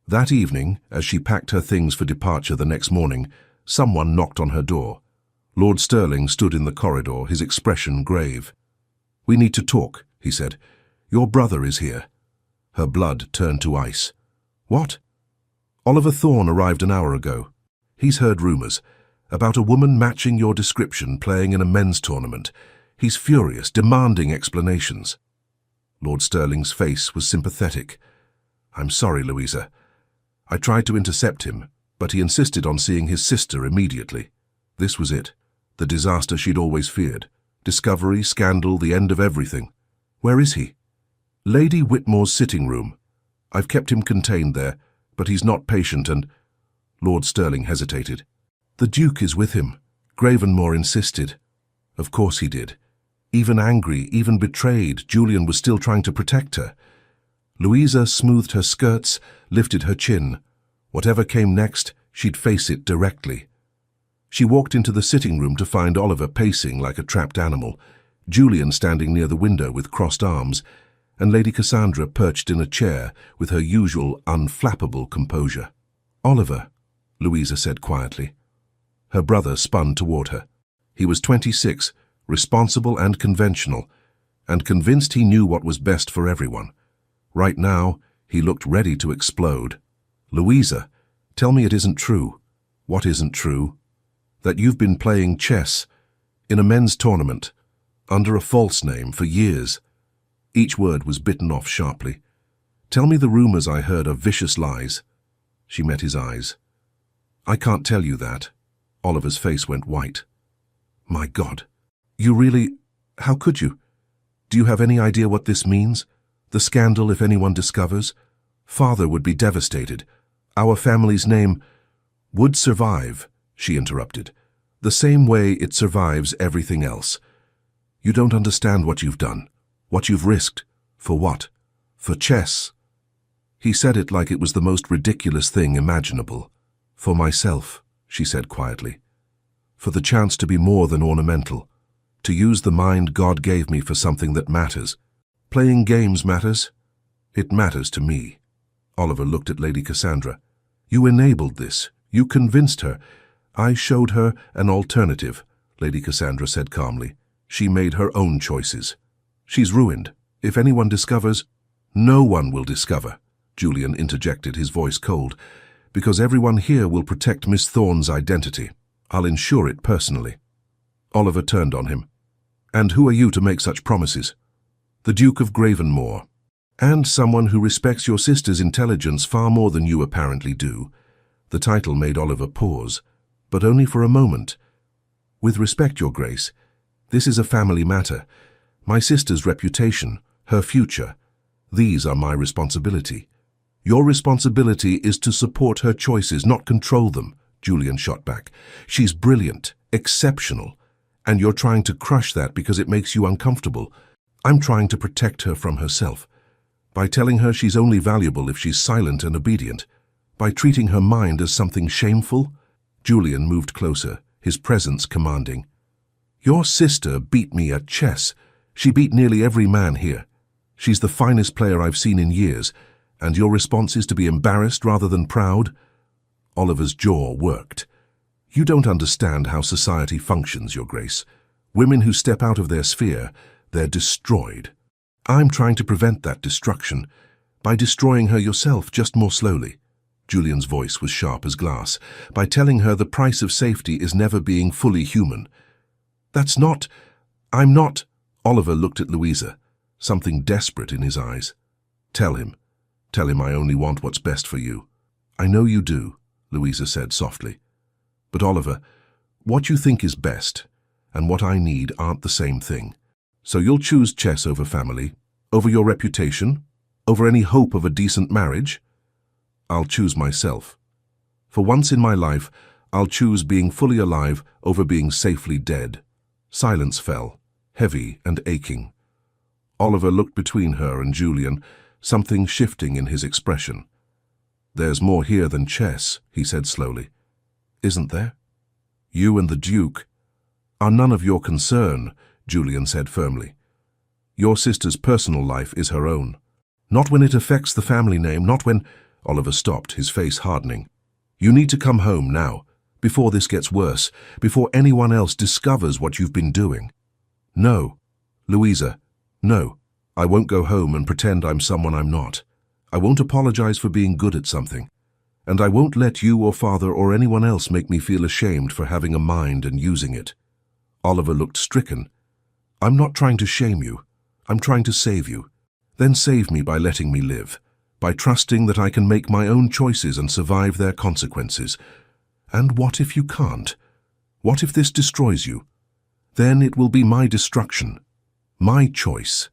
That evening, as she packed her things for departure the next morning, someone knocked on her door. Lord Stirling stood in the corridor, his expression grave. "We need to talk," he said. "Your brother is here." Her blood turned to ice. "What?" "Oliver Thorne arrived an hour ago. He's heard rumours about a woman matching your description playing in a men's tournament. He's furious, demanding explanations." Lord Stirling's face was sympathetic. "I'm sorry, Louisa. I tried to intercept him, but he insisted on seeing his sister immediately." This was it, the disaster she'd always feared. Discovery, scandal, the end of everything. Where is he? Lady Whitmore's sitting room. I've kept him contained there, but he's not patient and... Lord Stirling hesitated. The Duke is with him. Gravenmore insisted. Of course he did. Even angry, even betrayed, Julian was still trying to protect her. Louisa smoothed her skirts, lifted her chin. Whatever came next, she'd face it directly. She walked into the sitting room to find Oliver pacing like a trapped animal, Julian standing near the window with crossed arms, and Lady Cassandra perched in a chair with her usual unflappable composure. "Oliver," Louisa said quietly. Her brother spun toward her. He was 26, responsible and conventional, and convinced he knew what was best for everyone. Right now, he looked ready to explode. "Louisa, tell me it isn't true." "What isn't true?" "That you've been playing chess in a men's tournament, under a false name for years." Each word was bitten off sharply. "Tell me the rumors I heard are vicious lies." She met his eyes. "I can't tell you that." Oliver's face went white. "My God, you really... How could you? Do you have any idea what this means? The scandal, if anyone discovers? Father would be devastated. Our family's name would survive," she interrupted, "the same way it survives everything else. You don't understand what you've done, what you've risked. For what? For chess." He said it like it was the most ridiculous thing imaginable. "For myself," she said quietly. "For the chance to be more than ornamental. To use the mind God gave me for something that matters. Playing games matters. It matters to me." Oliver looked at Lady Cassandra. "You enabled this. You convinced her." "I showed her an alternative," Lady Cassandra said calmly. "She made her own choices. She's ruined. If anyone discovers..." "No one will discover," Julian interjected, his voice cold, "because everyone here will protect Miss Thorne's identity. I'll ensure it personally." Oliver turned on him. "And who are you to make such promises?" "The Duke of Gravenmore. And someone who respects your sister's intelligence far more than you apparently do." The title made Oliver pause, but only for a moment. "With respect, Your Grace, this is a family matter. My sister's reputation, her future, these are my responsibility." "Your responsibility is to support her choices, not control them," Julian shot back. "She's brilliant, exceptional, and you're trying to crush that because it makes you uncomfortable. I'm trying to protect her from herself, by telling her she's only valuable if she's silent and obedient, by treating her mind as something shameful." Julian moved closer, his presence commanding. "Your sister beat me at chess. She beat nearly every man here. She's the finest player I've seen in years, and your response is to be embarrassed rather than proud?" Oliver's jaw worked. "You don't understand how society functions, Your Grace. Women who step out of their sphere, they're destroyed. I'm trying to prevent that destruction by destroying her yourself, just more slowly." Julian's voice was sharp as glass. "By telling her the price of safety is never being fully human." I'm not..." Oliver looked at Louisa, something desperate in his eyes. Tell him I only want what's best for you." "I know you do," Louisa said softly. "But Oliver, what you think is best and what I need aren't the same thing. So you'll choose chess over family, over your reputation, over any hope of a decent marriage?" "I'll choose myself. For once in my life, I'll choose being fully alive over being safely dead." Silence fell, heavy and aching. Oliver looked between her and Julian, something shifting in his expression. "There's more here than chess," he said slowly. "Isn't there? You and the Duke are none of your concern," Julian said firmly. "Your sister's personal life is her own. Not when it affects the family name, not when..." Oliver stopped, his face hardening. "You need to come home now, before this gets worse, before anyone else discovers what you've been doing." "No, Louisa, no. I won't go home and pretend I'm someone I'm not. I won't apologize for being good at something. And I won't let you or Father or anyone else make me feel ashamed for having a mind and using it." Oliver looked stricken. "I'm not trying to shame you. I'm trying to save you. Then save me by letting me live, by trusting that I can make my own choices and survive their consequences. And what if you can't? What if this destroys you? then it will be my destruction. My choice.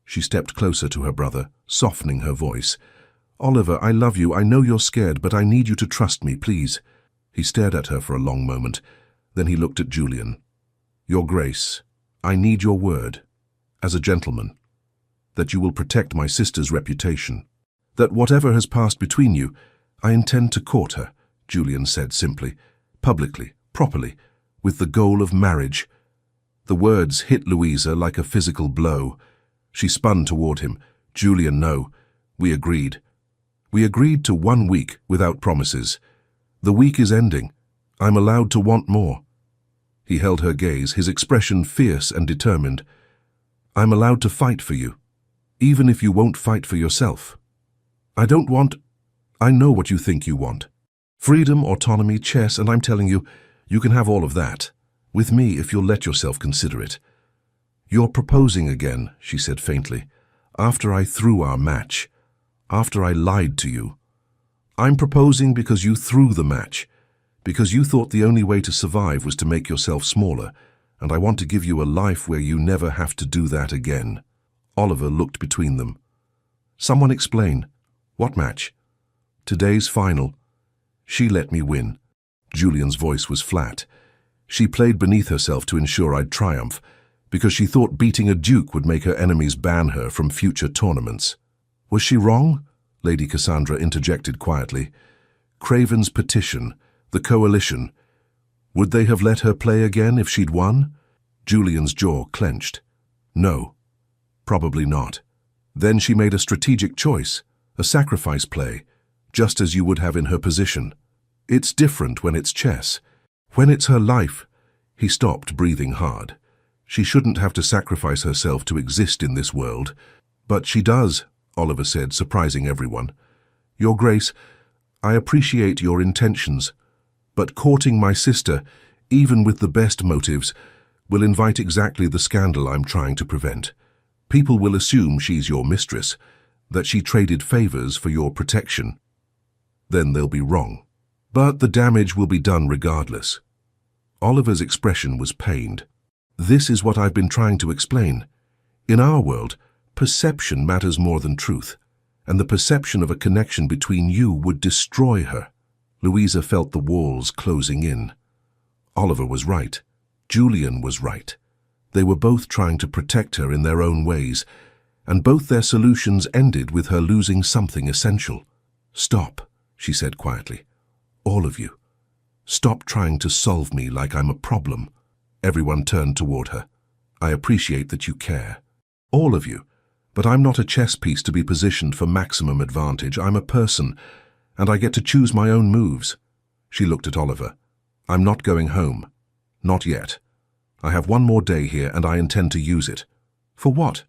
She stepped closer to her brother, softening her voice. Oliver, I love you. I know you're scared, but I need you to trust me, please. He stared at her for a long moment. Then he looked at Julian. Your Grace, I need your word, as a gentleman, that you will protect my sister's reputation. That whatever has passed between you, I intend to court her, Julian said simply, publicly, properly, with the goal of marriage. The words hit Louisa like a physical blow. She spun toward him. Julian, no. We agreed. We agreed to 1 week without promises. The week is ending. I'm allowed to want more. He held her gaze, his expression fierce and determined. I'm allowed to fight for you, even if you won't fight for yourself. I know what you think you want. Freedom, autonomy, chess, and I'm telling you, you can have all of that. With me, if you'll let yourself consider it. You're proposing again, she said faintly, after I threw our match, after I lied to you. I'm proposing because you threw the match, because you thought the only way to survive was to make yourself smaller, and I want to give you a life where you never have to do that again. Oliver looked between them. Someone explain. What match? Today's final. She let me win. Julian's voice was flat. She played beneath herself to ensure I'd triumph, because she thought beating a duke would make her enemies ban her from future tournaments. Was she wrong? Lady Cassandra interjected quietly. Craven's petition, the coalition. Would they have let her play again if she'd won? Julian's jaw clenched. No, probably not. Then she made a strategic choice, a sacrifice play, just as you would have in her position. It's different when it's chess. When it's her life. He stopped, breathing hard. She shouldn't have to sacrifice herself to exist in this world. But she does, Oliver said, surprising everyone. Your Grace, I appreciate your intentions, but courting my sister, even with the best motives, will invite exactly the scandal I'm trying to prevent. People will assume she's your mistress, that she traded favors for your protection. Then they'll be wrong. But the damage will be done regardless. Oliver's expression was pained. This is what I've been trying to explain. In our world, perception matters more than truth, and the perception of a connection between you would destroy her. Louisa felt the walls closing in. Oliver was right. Julian was right. They were both trying to protect her in their own ways, and both their solutions ended with her losing something essential. Stop, she said quietly. All of you. Stop trying to solve me like I'm a problem. Everyone turned toward her. I appreciate that you care. All of you. But I'm not a chess piece to be positioned for maximum advantage. I'm a person, and I get to choose my own moves. She looked at Oliver. I'm not going home. Not yet. I have 1 more day here, and I intend to use it. For what?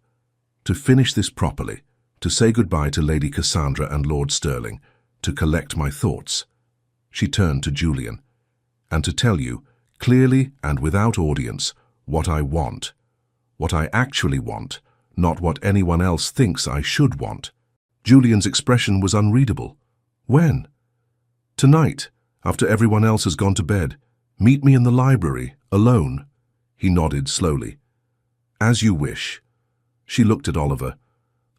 To finish this properly, to say goodbye to Lady Cassandra and Lord Sterling, to collect my thoughts. She turned to Julian. And to tell you, clearly and without audience, what I want. What I actually want, not what anyone else thinks I should want. Julian's expression was unreadable. When? Tonight, after everyone else has gone to bed. Meet me in the library, alone. He nodded slowly. As you wish. She looked at Oliver.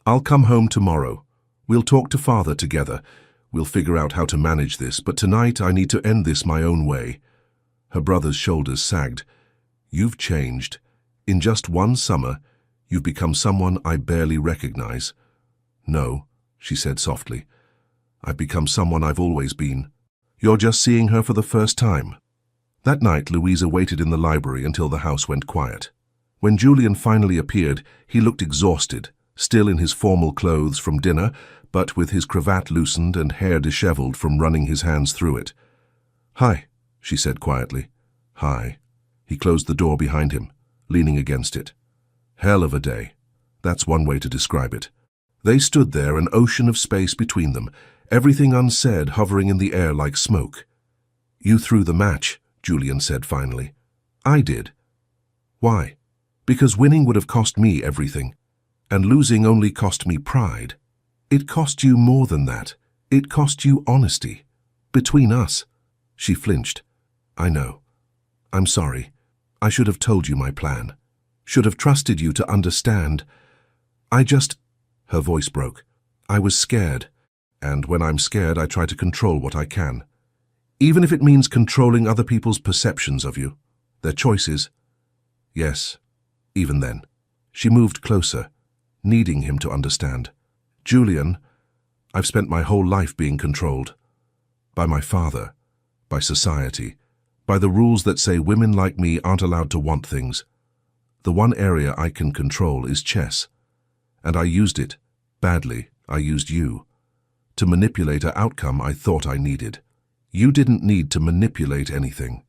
I'll come home tomorrow. We'll talk to Father together. We'll figure out how to manage this, but tonight I need to end this my own way. Her brother's shoulders sagged. You've changed. In just 1 summer, you've become someone I barely recognize. No, she said softly. I've become someone I've always been. You're just seeing her for the first time. That night, Louisa waited in the library until the house went quiet. When Julian finally appeared, he looked exhausted, still in his formal clothes from dinner, but with his cravat loosened and hair disheveled from running his hands through it. Hi, she said quietly. Hi. He closed the door behind him, leaning against it. Hell of a day. That's one way to describe it. They stood there, an ocean of space between them, everything unsaid hovering in the air like smoke. You threw the match, Julian said finally. I did. Why? Because winning would have cost me everything, and losing only cost me pride. It cost you more than that. It cost you honesty. Between us. She flinched. I know. I'm sorry. I should have told you my plan. Should have trusted you to understand. Her voice broke. I was scared. And when I'm scared, I try to control what I can. Even if it means controlling other people's perceptions of you, their choices. Yes, even then. She moved closer, needing him to understand. Julian, I've spent my whole life being controlled. By my father, by society, by the rules that say women like me aren't allowed to want things. The one area I can control is chess. And I used it, badly. I used you, to manipulate an outcome I thought I needed. You didn't need to manipulate anything.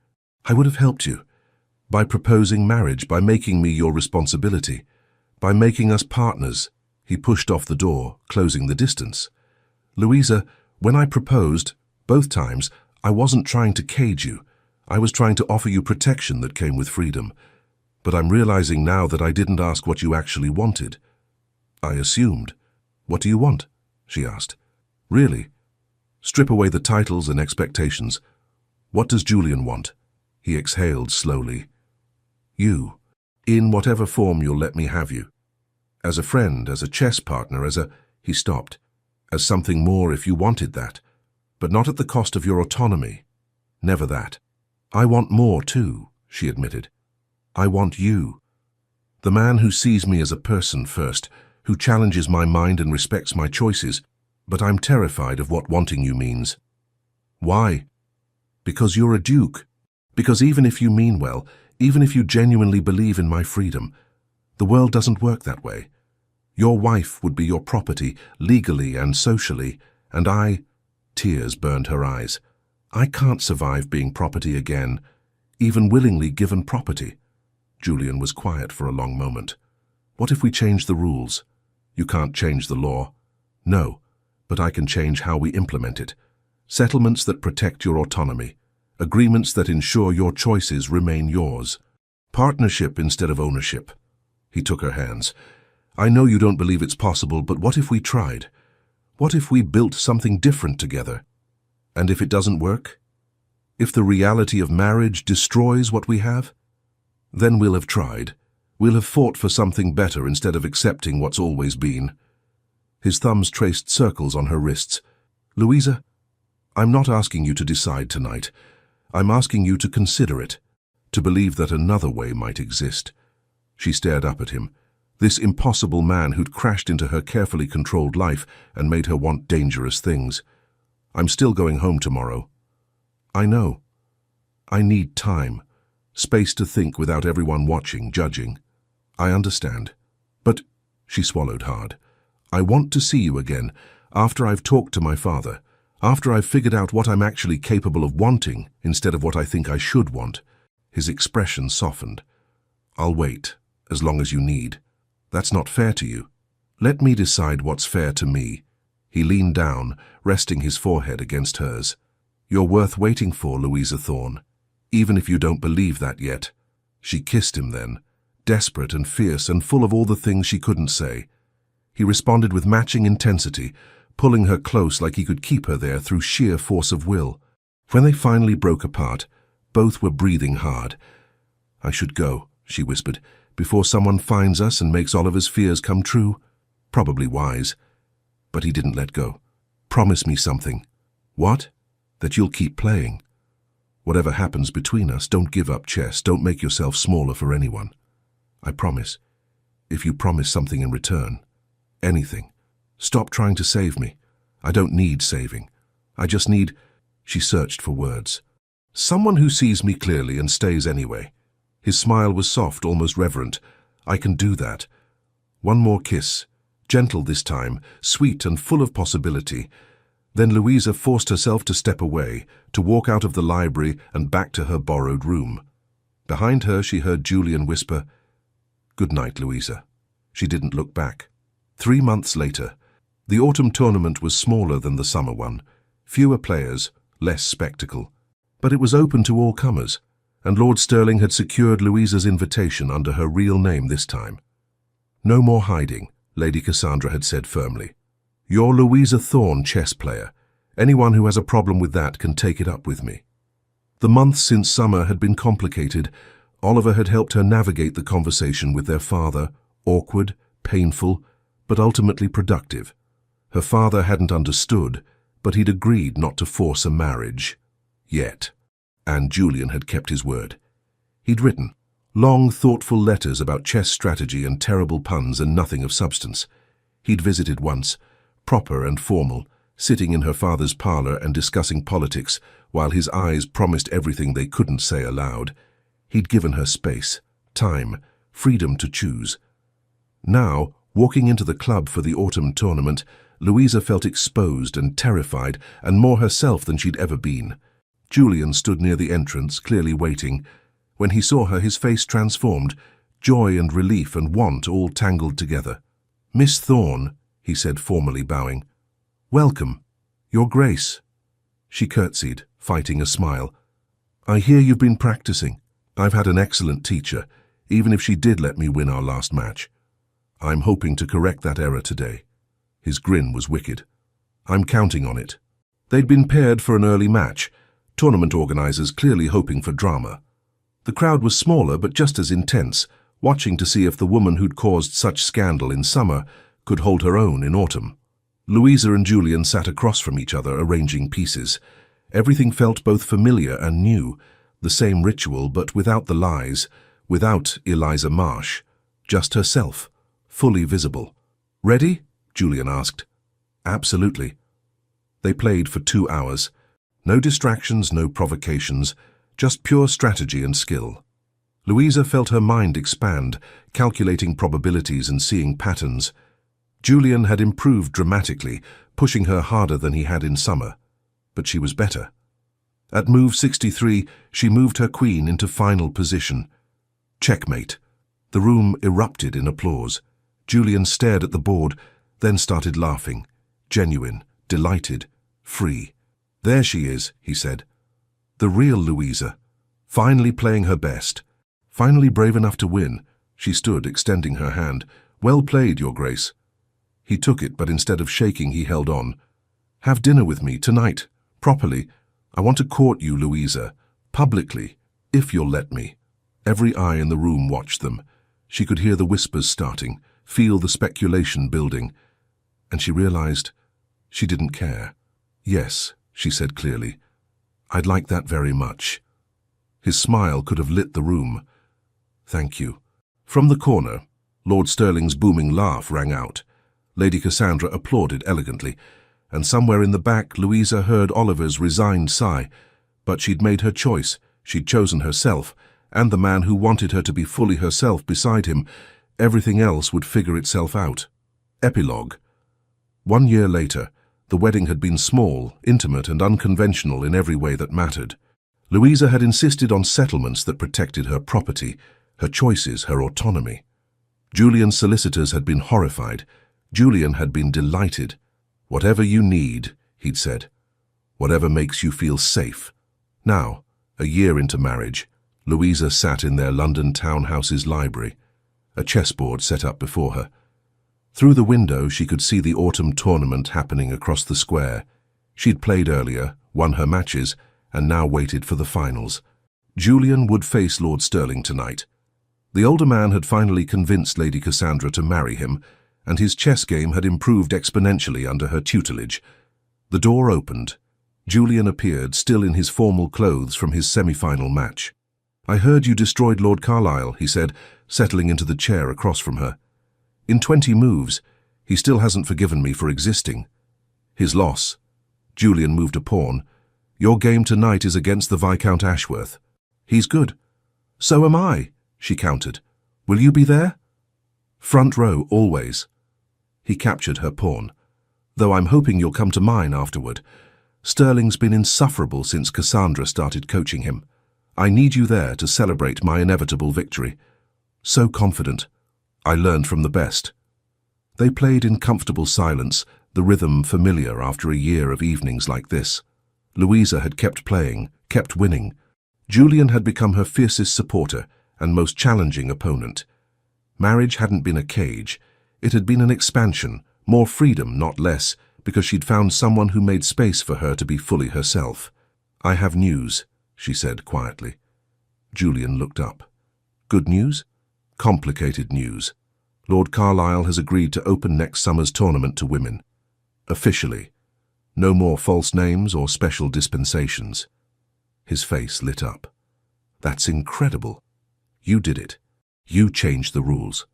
I would have helped you. By proposing marriage, by making me your responsibility, by making us partners. He pushed off the door, closing the distance. Louisa, when I proposed, both times, I wasn't trying to cage you. I was trying to offer you protection that came with freedom. But I'm realizing now that I didn't ask what you actually wanted. I assumed. What do you want? She asked. Really? Strip away the titles and expectations. What does Julian want? He exhaled slowly. You. In whatever form you'll let me have you. As a friend, as a chess partner, He stopped. As something more if you wanted that. But not at the cost of your autonomy. Never that. I want more too, she admitted. I want you. The man who sees me as a person first, who challenges my mind and respects my choices, but I'm terrified of what wanting you means. Why? Because you're a duke. Because even if you mean well, even if you genuinely believe in my freedom, the world doesn't work that way. Your wife would be your property, legally and socially, and tears burned her eyes. I can't survive being property again, even willingly given property. Julian was quiet for a long moment. What if we change the rules? You can't change the law. No, but I can change how we implement it. Settlements that protect your autonomy. Agreements that ensure your choices remain yours. Partnership instead of ownership. He took her hands. I know you don't believe it's possible, but what if we tried? What if we built something different together? And if it doesn't work? If the reality of marriage destroys what we have? Then we'll have tried. We'll have fought for something better instead of accepting what's always been. His thumbs traced circles on her wrists. Louisa, I'm not asking you to decide tonight. I'm asking you to consider it, to believe that another way might exist. She stared up at him, this impossible man who'd crashed into her carefully controlled life and made her want dangerous things. I'm still going home tomorrow. I know. I need time, space to think without everyone watching, judging. I understand. But, she swallowed hard, I want to see you again, after I've talked to my father, after I've figured out what I'm actually capable of wanting instead of what I think I should want. His expression softened. I'll wait, as long as you need. That's not fair to you. Let me decide what's fair to me. He leaned down, resting his forehead against hers. You're worth waiting for, Louisa Thorne, even if you don't believe that yet. She kissed him then, desperate and fierce and full of all the things she couldn't say. He responded with matching intensity, pulling her close like he could keep her there through sheer force of will. When they finally broke apart, both were breathing hard. I should go, she whispered, before someone finds us and makes Oliver's fears come true. Probably wise. But he didn't let go. Promise me something. What? That you'll keep playing. Whatever happens between us, don't give up chess. Don't make yourself smaller for anyone. I promise. If you promise something in return. Anything. Stop trying to save me. I don't need saving. I just need... She searched for words. Someone who sees me clearly and stays anyway. His smile was soft, almost reverent. I can do that. One more kiss. Gentle this time, sweet and full of possibility. Then Louisa forced herself to step away, to walk out of the library and back to her borrowed room. Behind her she heard Julian whisper, "Good night, Louisa." She didn't look back. 3 months later, the autumn tournament was smaller than the summer one. Fewer players, less spectacle. But it was open to all comers, and Lord Stirling had secured Louisa's invitation under her real name this time. No more hiding, Lady Cassandra had said firmly. You're Louisa Thorne, chess player. Anyone who has a problem with that can take it up with me. The months since summer had been complicated, Oliver had helped her navigate the conversation with their father, awkward, painful, but ultimately productive. Her father hadn't understood, but he'd agreed not to force a marriage. Yet. And Julian had kept his word. He'd written long, thoughtful letters about chess strategy and terrible puns and nothing of substance. He'd visited once, proper and formal, sitting in her father's parlor and discussing politics, while his eyes promised everything they couldn't say aloud. He'd given her space, time, freedom to choose. Now, walking into the club for the autumn tournament, Louisa felt exposed and terrified and more herself than she'd ever been. Julian stood near the entrance, clearly waiting. When he saw her, his face transformed, joy and relief and want all tangled together. "Miss Thorne," he said, formally bowing. "Welcome, Your Grace." She curtsied, fighting a smile. "I hear you've been practicing. I've had an excellent teacher, even if she did let me win our last match. I'm hoping to correct that error today." His grin was wicked. "I'm counting on it." They'd been paired for an early match, tournament organizers clearly hoping for drama. The crowd was smaller but just as intense, watching to see if the woman who'd caused such scandal in summer could hold her own in autumn. Louisa and Julian sat across from each other, arranging pieces. Everything felt both familiar and new, the same ritual but without the lies, without Eliza Marsh, just herself, fully visible. "Ready?" Julian asked. "Absolutely." They played for 2 hours. No distractions, no provocations, just pure strategy and skill. Louisa felt her mind expand, calculating probabilities and seeing patterns. Julian had improved dramatically, pushing her harder than he had in summer. But she was better. At move 63, she moved her queen into final position. Checkmate. The room erupted in applause. Julian stared at the board, then started laughing. Genuine, delighted, free. "There she is," he said. "The real Louisa. Finally playing her best. Finally brave enough to win." She stood, extending her hand. "Well played, Your Grace." He took it, but instead of shaking, he held on. "Have dinner with me, tonight, properly. I want to court you, Louisa, publicly, if you'll let me." Every eye in the room watched them. She could hear the whispers starting, feel the speculation building, and she realized she didn't care. "Yes," she said clearly. "I'd like that very much." His smile could have lit the room. "Thank you." From the corner, Lord Stirling's booming laugh rang out. Lady Cassandra applauded elegantly, and somewhere in the back Louisa heard Oliver's resigned sigh. But she'd made her choice. She'd chosen herself, and the man who wanted her to be fully herself beside him. Everything else would figure itself out. Epilogue. 1 year later, the wedding had been small, intimate, and unconventional in every way that mattered. Louisa had insisted on settlements that protected her property, her choices, her autonomy. Julian's solicitors had been horrified. Julian had been delighted. "Whatever you need," he'd said. "Whatever makes you feel safe." Now, a year into marriage, Louisa sat in their London townhouse's library, a chessboard set up before her. Through the window, she could see the autumn tournament happening across the square. She'd played earlier, won her matches, and now waited for the finals. Julian would face Lord Stirling tonight. The older man had finally convinced Lady Cassandra to marry him, and his chess game had improved exponentially under her tutelage. The door opened. Julian appeared, still in his formal clothes from his semi-final match. "I heard you destroyed Lord Carlisle," he said, settling into the chair across from her. "In 20 moves. He still hasn't forgiven me for existing." "His loss." Julian moved a pawn. "Your game tonight is against the Viscount Ashworth." "He's good." "So am I," she countered. "Will you be there?" "Front row, always." He captured her pawn. "Though I'm hoping you'll come to mine afterward. Stirling's been insufferable since Cassandra started coaching him. I need you there to celebrate my inevitable victory." "So confident." "I learned from the best." They played in comfortable silence, the rhythm familiar after a year of evenings like this. Louisa had kept playing, kept winning. Julian had become her fiercest supporter and most challenging opponent. Marriage hadn't been a cage. It had been an expansion, more freedom, not less, because she'd found someone who made space for her to be fully herself. "I have news," she said quietly. Julian looked up. Good news? Complicated news. Lord Carlisle has agreed to open next summer's tournament to women. Officially. No more false names or special dispensations. His face lit up. That's incredible. You did it. You changed the rules.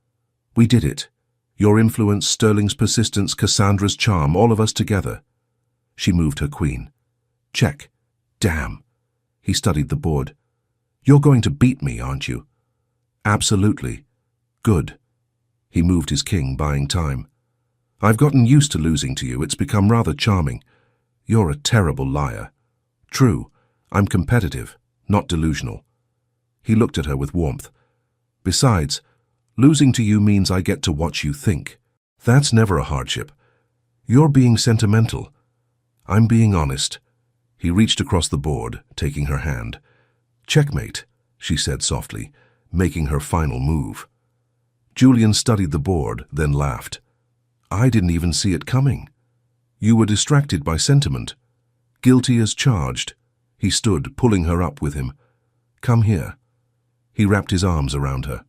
We did it. Your influence, Sterling's persistence, Cassandra's charm, all of us together. She moved her queen. Check. Damn. He studied the board. You're going to beat me, aren't you? Absolutely. Good. He moved his king, buying time. I've gotten used to losing to you. It's become rather charming. You're a terrible liar. True. I'm competitive, not delusional. He looked at her with warmth. Besides, losing to you means I get to watch you think. That's never a hardship. You're being sentimental. I'm being honest. He reached across the board, taking her hand. Checkmate, she said softly, making her final move. Julian studied the board, then laughed. I didn't even see it coming. You were distracted by sentiment. Guilty as charged. He stood, pulling her up with him. Come here. He wrapped his arms around her.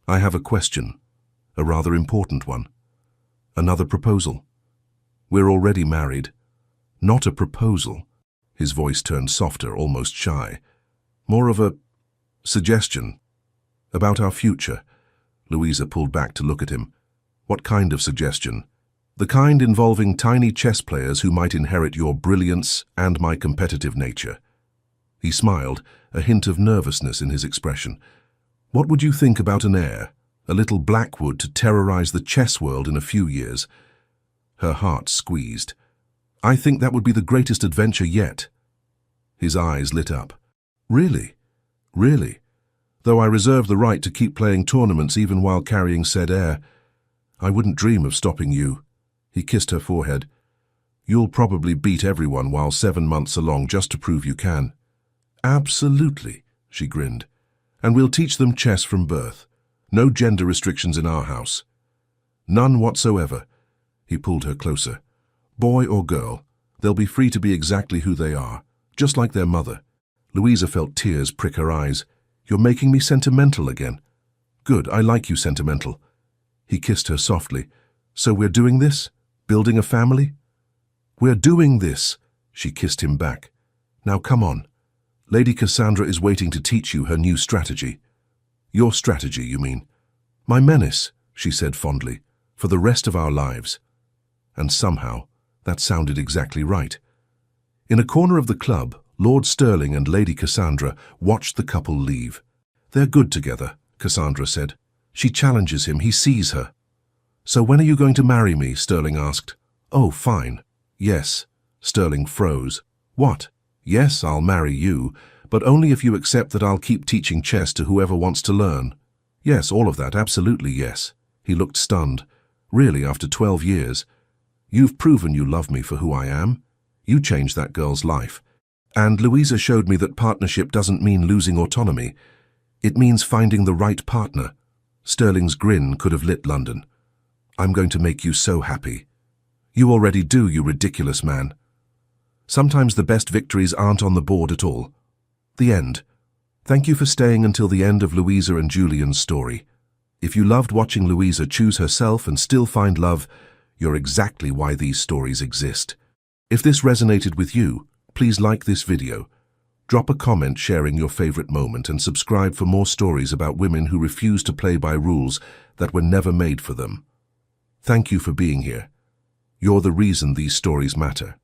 I have a question, a rather important one. Another proposal. We're already married. Not a proposal. His voice turned softer, almost shy. More of a suggestion. About our future. Louisa pulled back to look at him. What kind of suggestion? The kind involving tiny chess players who might inherit your brilliance and my competitive nature. He smiled, a hint of nervousness in his expression. What would you think about an heir, a little Blackwood to terrorize the chess world in a few years? Her heart squeezed. I think that would be the greatest adventure yet. His eyes lit up. Really? Really? Though I reserve the right to keep playing tournaments even while carrying said heir, I wouldn't dream of stopping you. He kissed her forehead. You'll probably beat everyone while 7 months along just to prove you can. Absolutely, she grinned. And we'll teach them chess from birth. No gender restrictions in our house. None whatsoever. He pulled her closer. Boy or girl, they'll be free to be exactly who they are, just like their mother. Louisa felt tears prick her eyes. You're making me sentimental again. Good, I like you sentimental. He kissed her softly. So we're doing this? Building a family? We're doing this. She kissed him back. Now come on. Lady Cassandra is waiting to teach you her new strategy. Your strategy, you mean? My menace, she said fondly, for the rest of our lives. And somehow, that sounded exactly right. In a corner of the club, Lord Sterling and Lady Cassandra watched the couple leave. They're good together, Cassandra said. She challenges him, he sees her. So when are you going to marry me? Sterling asked. Oh, fine. Yes. Sterling froze. What? Yes, I'll marry you, but only if you accept that I'll keep teaching chess to whoever wants to learn. Yes, all of that, absolutely yes. He looked stunned. Really, after 12 years? You've proven you love me for who I am. You changed that girl's life. And Louisa showed me that partnership doesn't mean losing autonomy. It means finding the right partner. Sterling's grin could have lit London. I'm going to make you so happy. You already do, you ridiculous man. Sometimes the best victories aren't on the board at all. The end. Thank you for staying until the end of Louisa and Julian's story. If you loved watching Louisa choose herself and still find love, you're exactly why these stories exist. If this resonated with you, please like this video. Drop a comment sharing your favorite moment and subscribe for more stories about women who refuse to play by rules that were never made for them. Thank you for being here. You're the reason these stories matter.